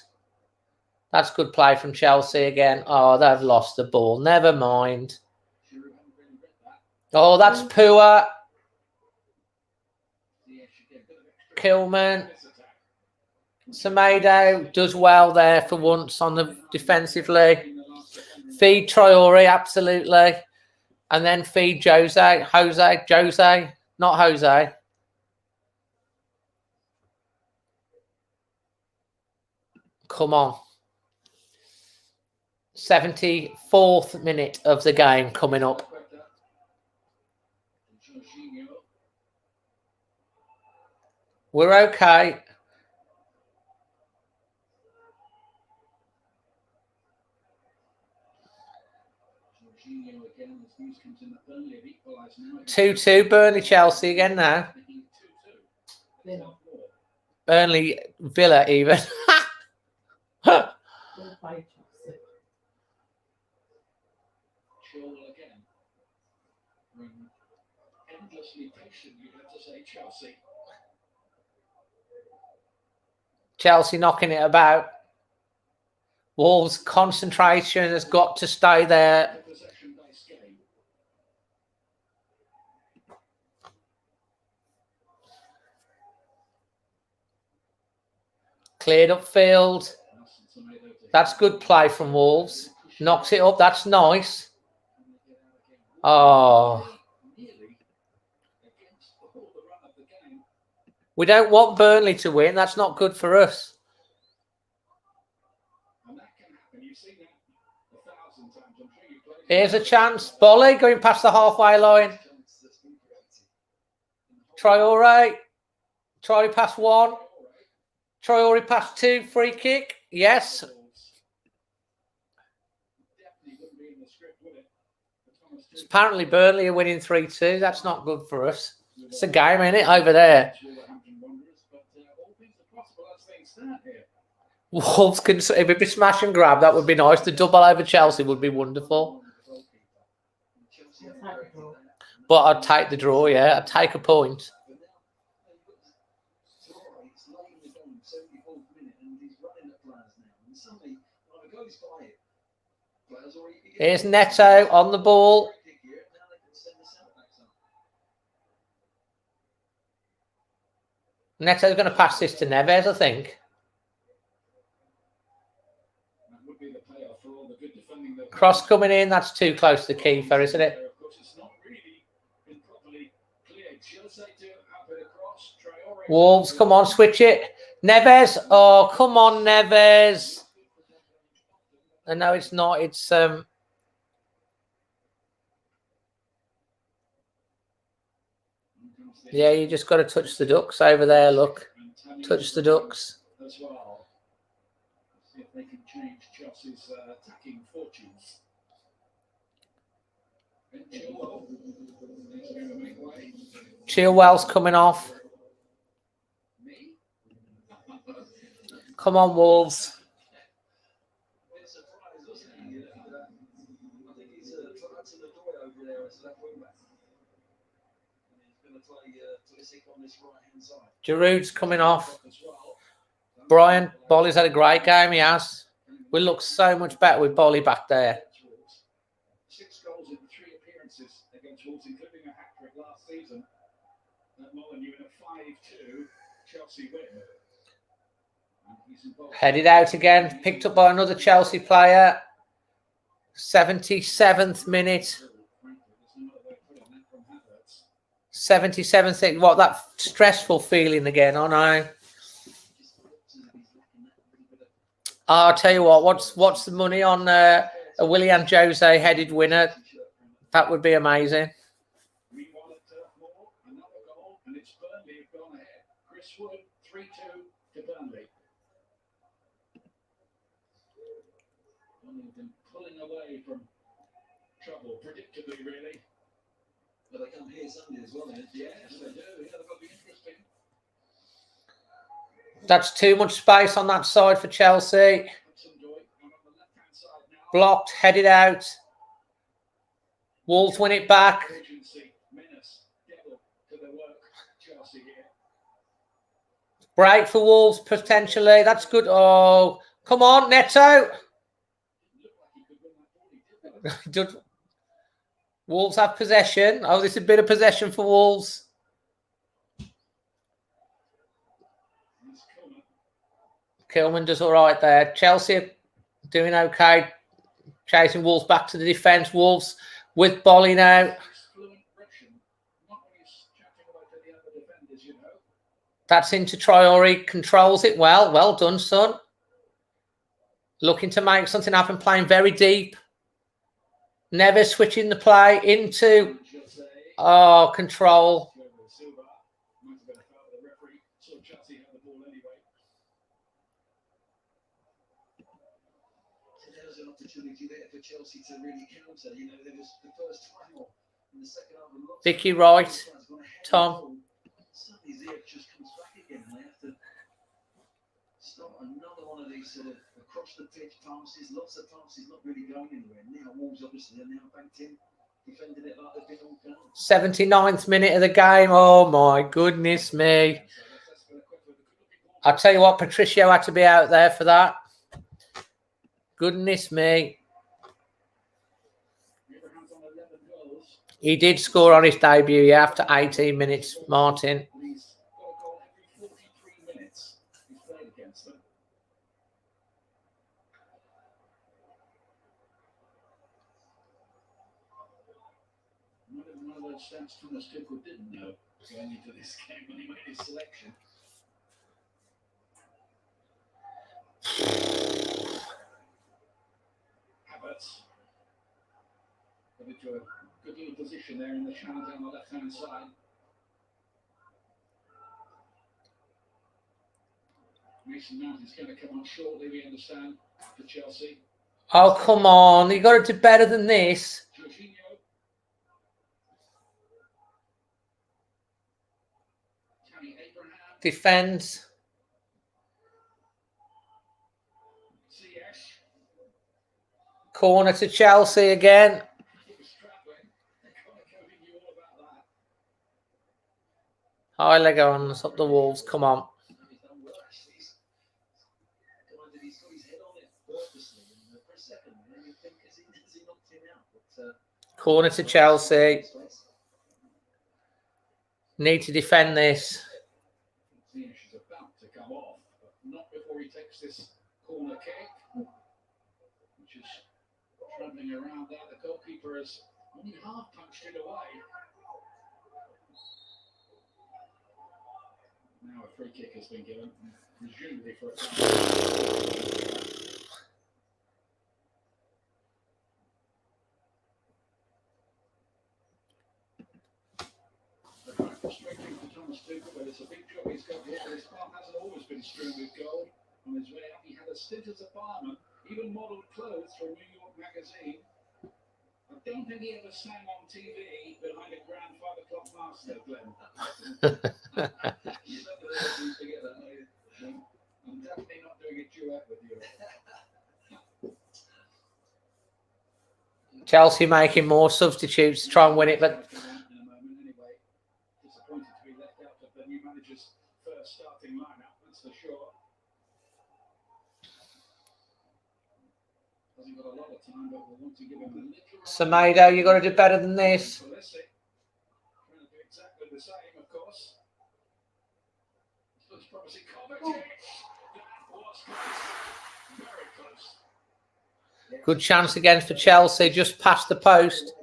That's good play from Chelsea again. Oh, they've lost the ball. Never mind. Oh, that's poor. Kilman. Semedo does well there for once on the defensively. Feed Traore, absolutely. And then feed Jose. Jose. Not Jose. Come on. 74th minute of the game coming up. We're okay. again as news comes in that Burnley have equalised now. 2-2 Burnley Chelsea again now. Making it 2-2. Villa. Burnley Villa even. We'll play Chelsea. Chewol again. Endlessly patient, you have to say, Chelsea. Chelsea knocking it about. Wolves' concentration has got to stay there. Possession-based game. Cleared up field. That's good play from Wolves. Knocks it up. That's nice. Oh. We don't want Burnley to win. That's not good for us. Here's a chance. Bolly going past the halfway line. Traore. Traore past one. Traore past two. Free kick. Yes. Apparently Burnley are winning 3-2. That's not good for us. It's a game, isn't it, over there? Wolves can, if it be smash and grab, that would be nice. The double over Chelsea would be wonderful. But I'd take the draw, yeah. I'd take a point. Here's Neto on the ball. Neto's going to pass this to Neves, I think. Cross coming in. That's too close to Kiefer, isn't it? Wolves, come on, switch it. Neves. Oh, come on, Neves. No, it's not. It's yeah, you just got to touch the ducks over there. Look, touch the ducks. As well. See if they can change Chelsea's attacking fortunes. And Chewol. He's going to make way. Chilwell's coming off. Me? Come on, Wolves. Bit surprised, wasn't he? I think he's tried to the door over there as left wing back. And he's going to play Pulisic on this right hand side. Giroud's coming off. As well. Brian Bolly's had a great game. He has. We look so much better with Bolly back there. 6 goals in 3 appearances against Wolves, including a hat-trick last season. At Molineux in a 5-2 Chelsea win. Headed out again. Picked up by another Chelsea player. 77th minute. 77th. What, that stressful feeling again, I know. I'll tell you what, what's the money on a Willian Jose headed winner? That would be amazing. Meanwhile, at Turf Moor, another goal, and it's Burnley have gone ahead. Chris Wood, 3-2 to Burnley. Burnley have been pulling away from trouble, predictably, really. But they come here Sunday as well, eh? Yes, they do. Yeah, they've got to be interesting. That's too much space on that side for Chelsea. Blocked, headed out. Wolves win it back. Break for Wolves, potentially. That's good. Oh, come on, Neto. Wolves have possession. Oh, this is a bit of possession for Wolves. Kilman does all right there. Chelsea doing okay. Chasing Wolves back to the defence. Wolves with Bolly now. That's into Traore. Controls it well. Well done, son. Looking to make something happen. Playing very deep. Never switching the play into... Oh, control. Chelsea to really counter. You know, there was the first time or in the second half. Vicky Wright, Tom. Suddenly Ziyech just comes back again, and they have to start another one of these sort of across the pitch passes. Lots of passes not really going anywhere. Now Wolves obviously are now banked in, defending it like they've been all done. 79th minute of the game. Oh my goodness me. I'll tell you what, Patricio had to be out there for that. Goodness me. He did score on his debut, yeah, after 18 minutes, Martin. He's got a goal every 43 minutes he's played against them. One of those stats Thomas Tuchel didn't know going into this game when he made his selection. Havertz coming to a good little position there in the channel down the left-hand side. Mason Mount is going to come on shortly, we understand, for Chelsea. Oh, come on. You got to do better than this. Jorginho. Tammy Abraham. Defends. Ziyech. Corner to Chelsea again. He was travelling. They're going to you all about that. High leg on up the Wolves. Come on. He's done well, actually. He's got his head on it purposely, and for a second, then you think, has he knocked him out? But, Corner to Chelsea. Need to defend this. Ziyech is about to come off, but not before he takes this corner kick, which is travelling around there. The goalkeeper has only half punched it away. Now a free kick has been given, presumably for a foul. Frustrating for Thomas Tuchel, but it's a big job he's got here. His path hasn't always been strewn with gold. On his way up, he had a stint as a barman, even modelled clothes for a New York magazine. I don't think he ever sang on TV behind a grand 5 o'clock master, Glenn. you never let me forget that. I'm definitely not doing a duet with you. Chelsea making more substitutes to try and win it, but In a moment, anyway. Disappointed to be left out of the new manager's first starting lineup, that's for sure. Hasn't got a lot of time, but we'll want to give him a little. Semedo, you got to do better than this. Trying to do exactly the same, of course. Looks promising. Kovacic. That was close. Very close. Good chance again for Chelsea, just past the post.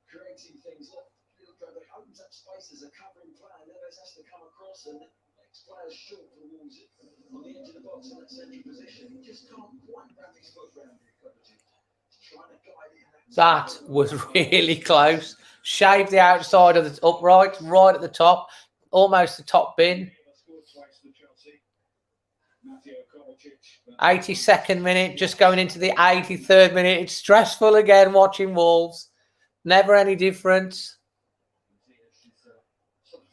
Creating things up. It opens up space as a covering player. Neves has to come across, and the next player's short towards it on the edge of the box in that central position. He just can't quite wrap his foot around it. Kovacic. He's trying to guide it in That was really close. Shaved the outside of the upright, right at the top, almost the top bin. 82nd minute, just going into the 83rd minute. It's stressful again watching Wolves. Never any difference.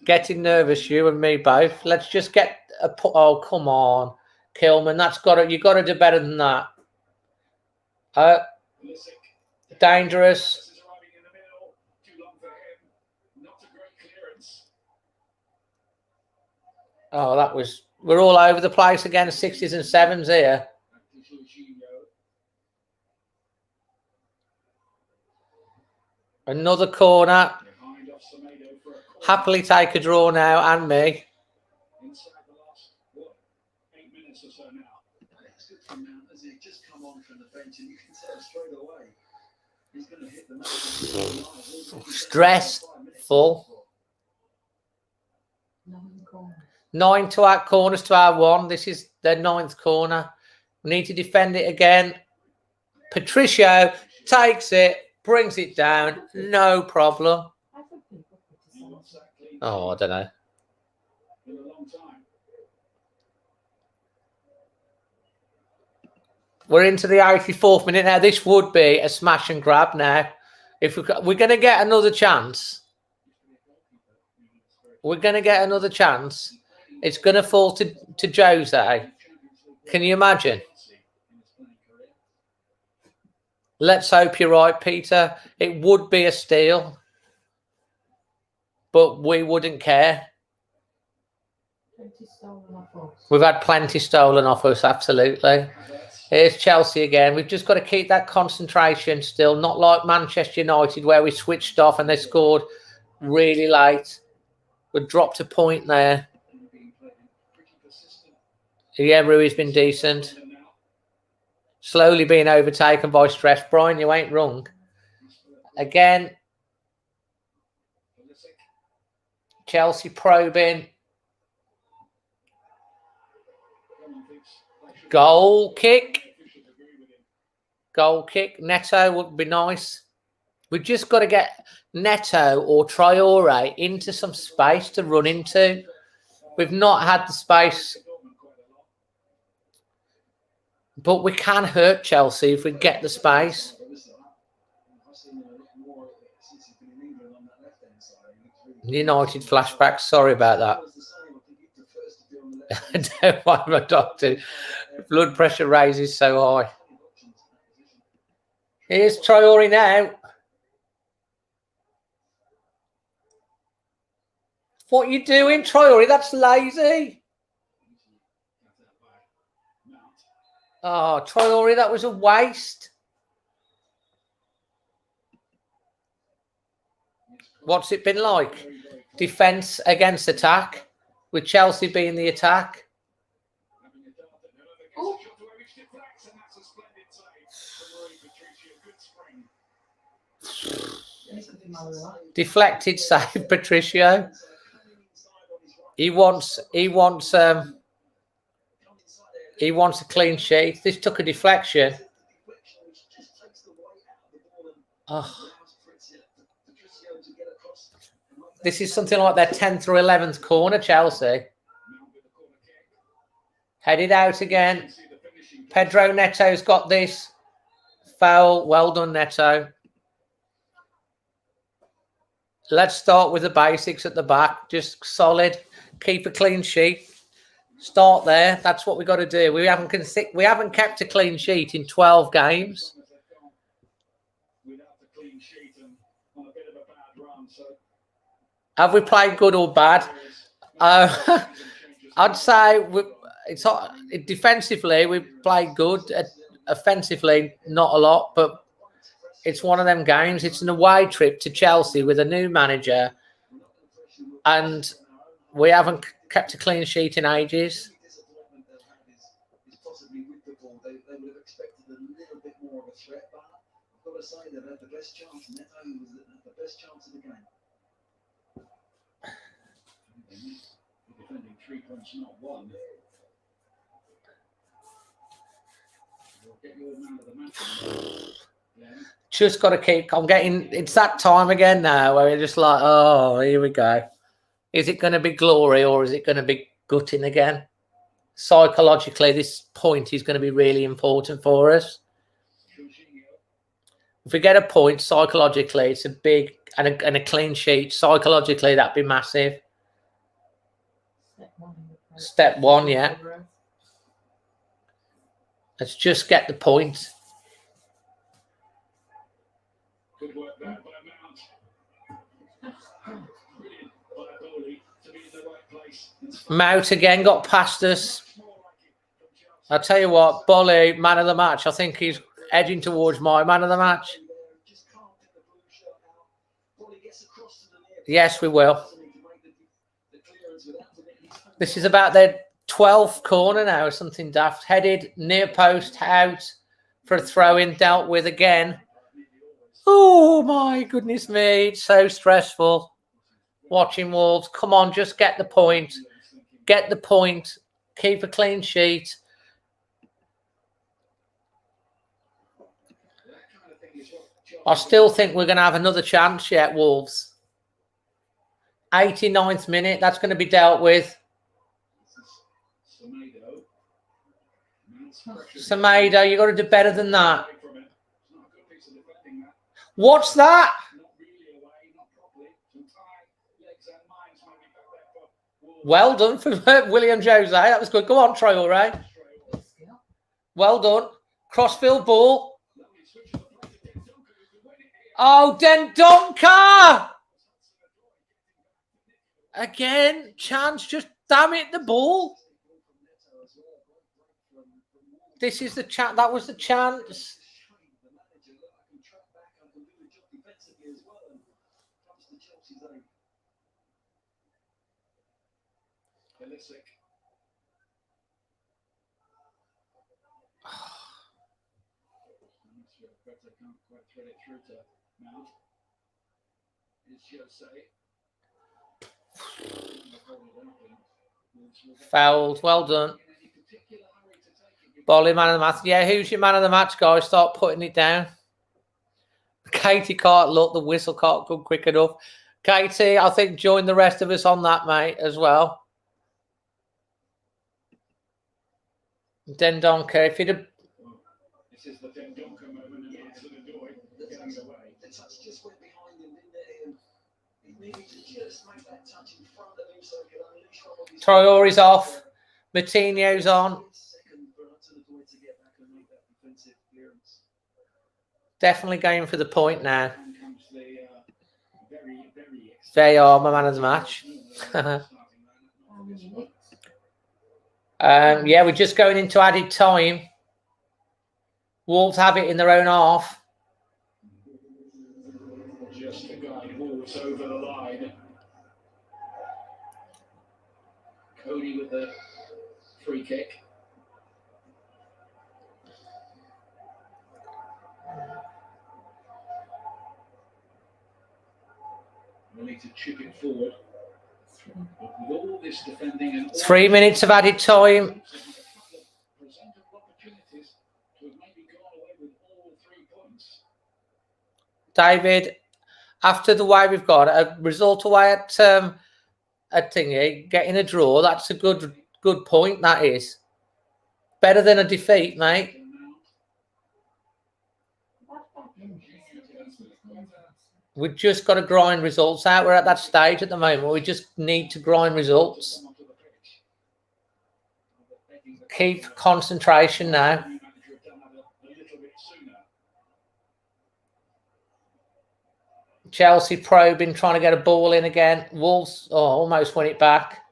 Getting nervous, you and me both. Let's just get a put. Oh, come on, Kilman. That's got it. You got to do better than that. Dangerous. Oh, that was. We're all over the place again. 60s and 7s here. Another corner. Happily take a draw now, and me. Inside the last 8 minutes or so now. It's good from Mount as he just come on from the bench, and you can tell straight away he's going to hit the match. Stressful. 9 to our corners to our 1. This is their 9th corner. We need to defend it again. Patricio takes it, brings it down. No problem. Oh, I don't know. We're into the 84th minute now. This would be a smash and grab now. If we're going to get another chance, we're going to get another chance. It's going to fall to Jose. Can you imagine? Let's hope you're right, Peter. It would be a steal, but we wouldn't care. We've had plenty stolen off us, absolutely. Here's Chelsea again. We've just got to keep that concentration still, not like Manchester United where we switched off and they scored really late. We dropped a point there. Yeah, Rui's been decent. Slowly being overtaken by stress. Brian, you ain't wrong. Again, Chelsea probing. Goal kick. Goal kick. Neto would be nice. We've just got to get Neto or Traore into some space to run into. We've not had the space. But we can hurt Chelsea if we get the space. United flashback. Sorry about that. Don't want my doctor. Blood pressure raises so high. Here's Traore now. What are you doing, Traore? That's lazy. Oh, Traore, that was a waste. What's it been like? Defence against attack, with Chelsea being the attack. Oh. Deflected save, Patricio. He wants a clean sheet. This took a deflection. Oh. This is something like their 10th or 11th corner, Chelsea. Headed out again. Pedro Neto's got this. Foul. Well done, Neto. Let's start with the basics at the back. Just solid. Keep a clean sheet. Start there. That's what we got to do. We haven't kept a clean sheet in 12 games. Have we played good or bad? I'd say defensively we've played good. Offensively, not a lot, but it's one of them games. It's an away trip to Chelsea with a new manager, and we haven't kept a clean sheet in ages. Just got to keep. It's that time again now where we're just like, oh, here we go. Is it going to be glory or is it going to be gutting again? Psychologically, this point is going to be really important for us. If we get a point psychologically, it's a big and a clean sheet. Psychologically, that'd be massive. Step one, yeah. Let's just get the point. Good work there by Mount. Mount again got past us. I'll tell you what, Bolly, man of the match. I think he's edging towards my man of the match. Yes, we will. This is about their 12th corner now, or something daft. Headed near post, out for a throw-in, dealt with again. Oh, my goodness me. It's so stressful watching Wolves. Come on, just get the point. Get the point. Keep a clean sheet. I still think we're going to have another chance yet, Wolves. 89th minute. That's going to be dealt with. Semedo, you got to do better than that. What's that? Well done for William Jose. That was good. Go on, Traore. Right? Well done. Crossfield ball. Oh, Dendonka! Again, chance. Just damn it, the ball. This is the chance. That was the chance. Fouled. Well done. Bolly, man of the match. Yeah, who's your man of the match, guys? Start putting it down. Katie can't look. The whistle can't come quick enough. Katie, I think join the rest of us on that, mate, as well. Dendonka, if you'd have... This is the Dendonka moment, and it's the door getting away. The touch just went behind him, didn't it? And he needed to just make that touch in front of him so he could unleash one of his... Traore's off. Martinho's on. Definitely going for the point now. They are my man of the match. Yeah, we're just going into added time. Wolves have it in their own half. Just to guide Wolves over the line. Cody with the free kick. We'll need to chip it forward. But with all this defending and 3 minutes of added time. David, after the way we've got a result away at thingy, getting a draw, that's a good point. That is better than a defeat, mate. We've just got to grind results out. We're at that stage at the moment. We just need to grind results. Keep concentration now. Chelsea probing, trying to get a ball in again. Wolves almost won it back.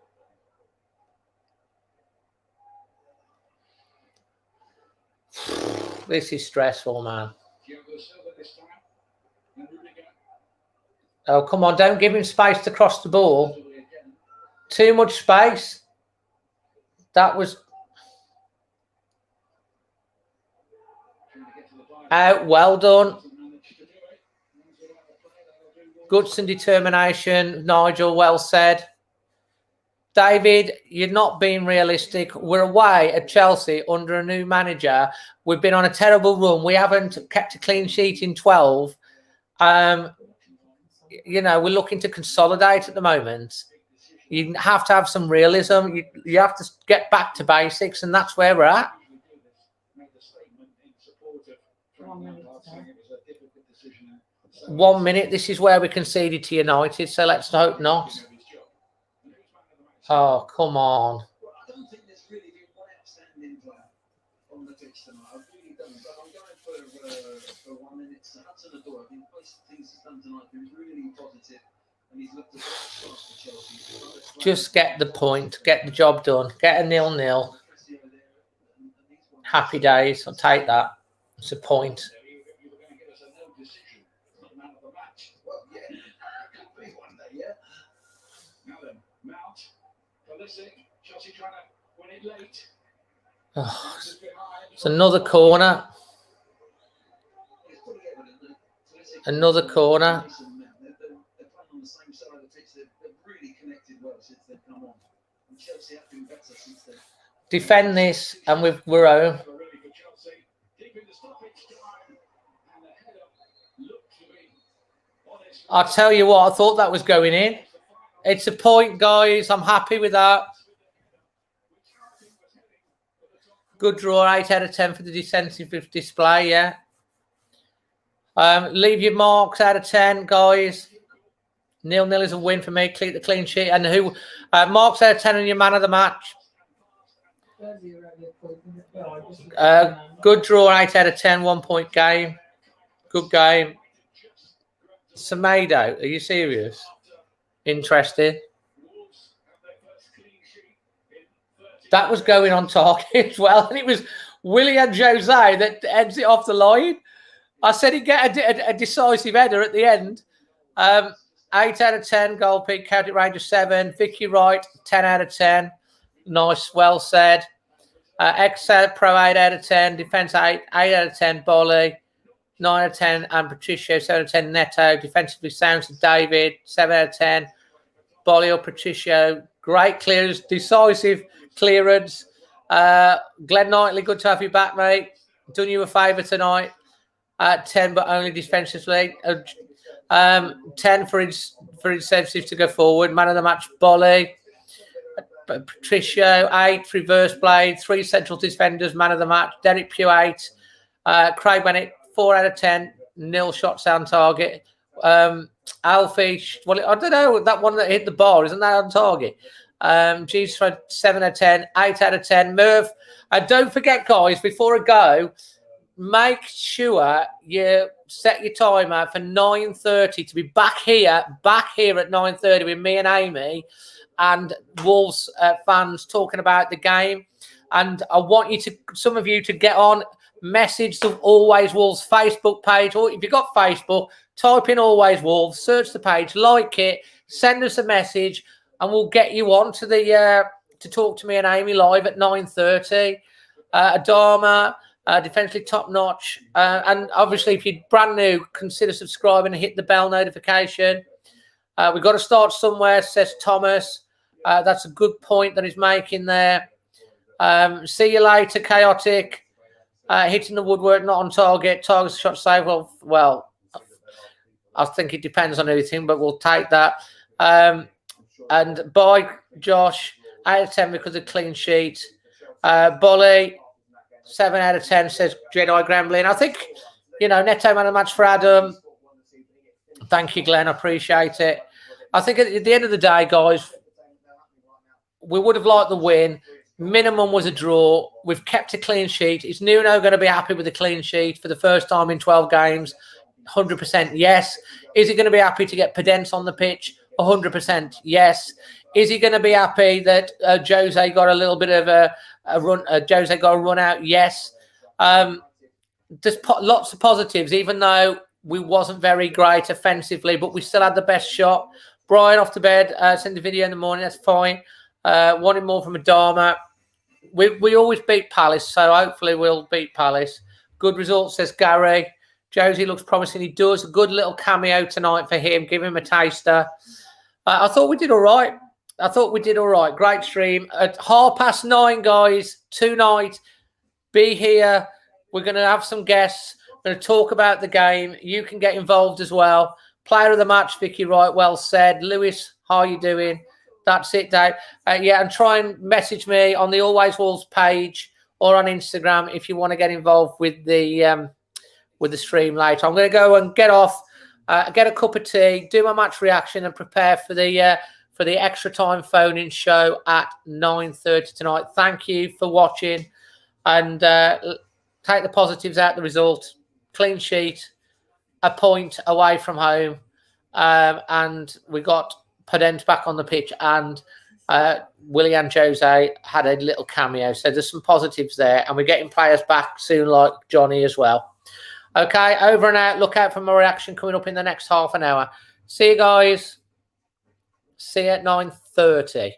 This is stressful, man. Oh, come on. Don't give him space to cross the ball. Too much space. That was... out. Well done. Guts and determination. Nigel, well said. David, you're not being realistic. We're away at Chelsea under a new manager. We've been on a terrible run. We haven't kept a clean sheet in 12. You know, we're looking to consolidate at the moment. You have to have some realism. You have to get back to basics, and that's where we're at. 1 minute. This is where we conceded to United, so let's hope not. Oh, come on. I don't think there's really been one outstanding player on the pitch tonight. I really don't. But I'm going for 1 minute. Hudson-Odoi, I think most things he's done tonight have been really positive, and he's looked a great start for Chelsea. Just get the point, get the job done, get a 0-0. Happy days. I'll take that. It's a point. Oh, it's another corner. Another corner. Defend this, and we're home. I'll tell you what, I thought that was going in. It's a point, guys. I'm happy with that. Good draw, 8 out of 10 for the defensive display, yeah. Leave your marks out of 10, guys. 0-0 is a win for me. Keep the clean sheet. And who marks out of 10 on your man of the match? Good draw, 8 out of 10, 1 point game. Good game. Semedo, are you serious? Interesting. That was going on target as well. And it was Willian Jose that ends it off the line. I said he'd get a decisive header at the end. 8 out of 10, goal pick, Celtic Rangers 7. Vicky Wright, 10 out of 10. Nice, well said. Excel Pro, 8 out of 10. Defence 8 out of 10, Bolly. 9 out of 10, and Patricio, 7 out of 10, Neto. Defensively sounds to David, 7 out of 10. Bolly or Patricio, great clearance, decisive clearance. Glenn Knightley, good to have you back, mate. Done you a favour tonight. 10, but only defensively. 10 for his services to go forward. Man of the match, Bolly. Patricio, 8, reverse blade. 3 central defenders, man of the match. Derek Pugh, 8. Craig Bennett, 4 out of 10. 0 shots on target. Alfie, well, I don't know, that one that hit the bar, isn't that on target? G's for 7 out of 10, 8 out of 10. Merv, don't forget, guys, before I go, make sure you set your timer for 9:30 to be back here at 9:30 with me and Amy and Wolves fans talking about the game. And I want some of you to get on, message the Always Wolves Facebook page, or if you've got Facebook, type in Always Wolves, search the page, like it, send us a message, and we'll get you on to the to talk to me and Amy live at 9:30. Adama, defensively top notch, and obviously if you're brand new, consider subscribing and hit the bell notification. We've got to start somewhere, says Thomas. That's a good point that he's making there. See you later, Chaotic. Hitting the woodwork, not on target. Target shot save. Well, I think it depends on everything, but we'll take that. And by Josh, 8 out of 10 because of clean sheet. Bolly, 7 out of 10, says Jedi Gremlin. I think, Neto man of the match for Adam. Thank you, Glenn. I appreciate it. I think at the end of the day, guys, we would have liked the win. Minimum was a draw. We've kept a clean sheet. Is Nuno going to be happy with the clean sheet for the first time in 12 games? 100% yes. Is he going to be happy to get Podence on the pitch? 100% yes. Is he going to be happy that Jose got a little bit of a run? Jose got a run out? Yes. There's lots of positives, even though we wasn't very great offensively, but we still had the best shot. Brian off to bed. Send the video in the morning. That's fine. Wanting more from Adama. We always beat Palace, so hopefully we'll beat Palace. Good result, says Gary. Josie looks promising. He does. A good little cameo tonight for him. Give him a taster. I thought we did all right. Great stream. At 9:30, guys, tonight, be here. We're going to have some guests. We're going to talk about the game. You can get involved as well. Player of the match, Vicky Wright, well said. Lewis, how are you doing? That's it, Dave. And try and message me on the Always Wolves page or on Instagram if you want to get involved with the stream later. I'm going to go and get off, get a cup of tea, do my match reaction, and prepare for the extra time phone-in show at 9:30 tonight. Thank you for watching, and take the positives out of the result. Clean sheet, a point away from home, and we got Podence back on the pitch, and Willian Jose had a little cameo. So there's some positives there, and we're getting players back soon, like Johnny as well. Okay, over and out. Look out for my reaction coming up in the next half an hour. See you guys. See you at 9:30.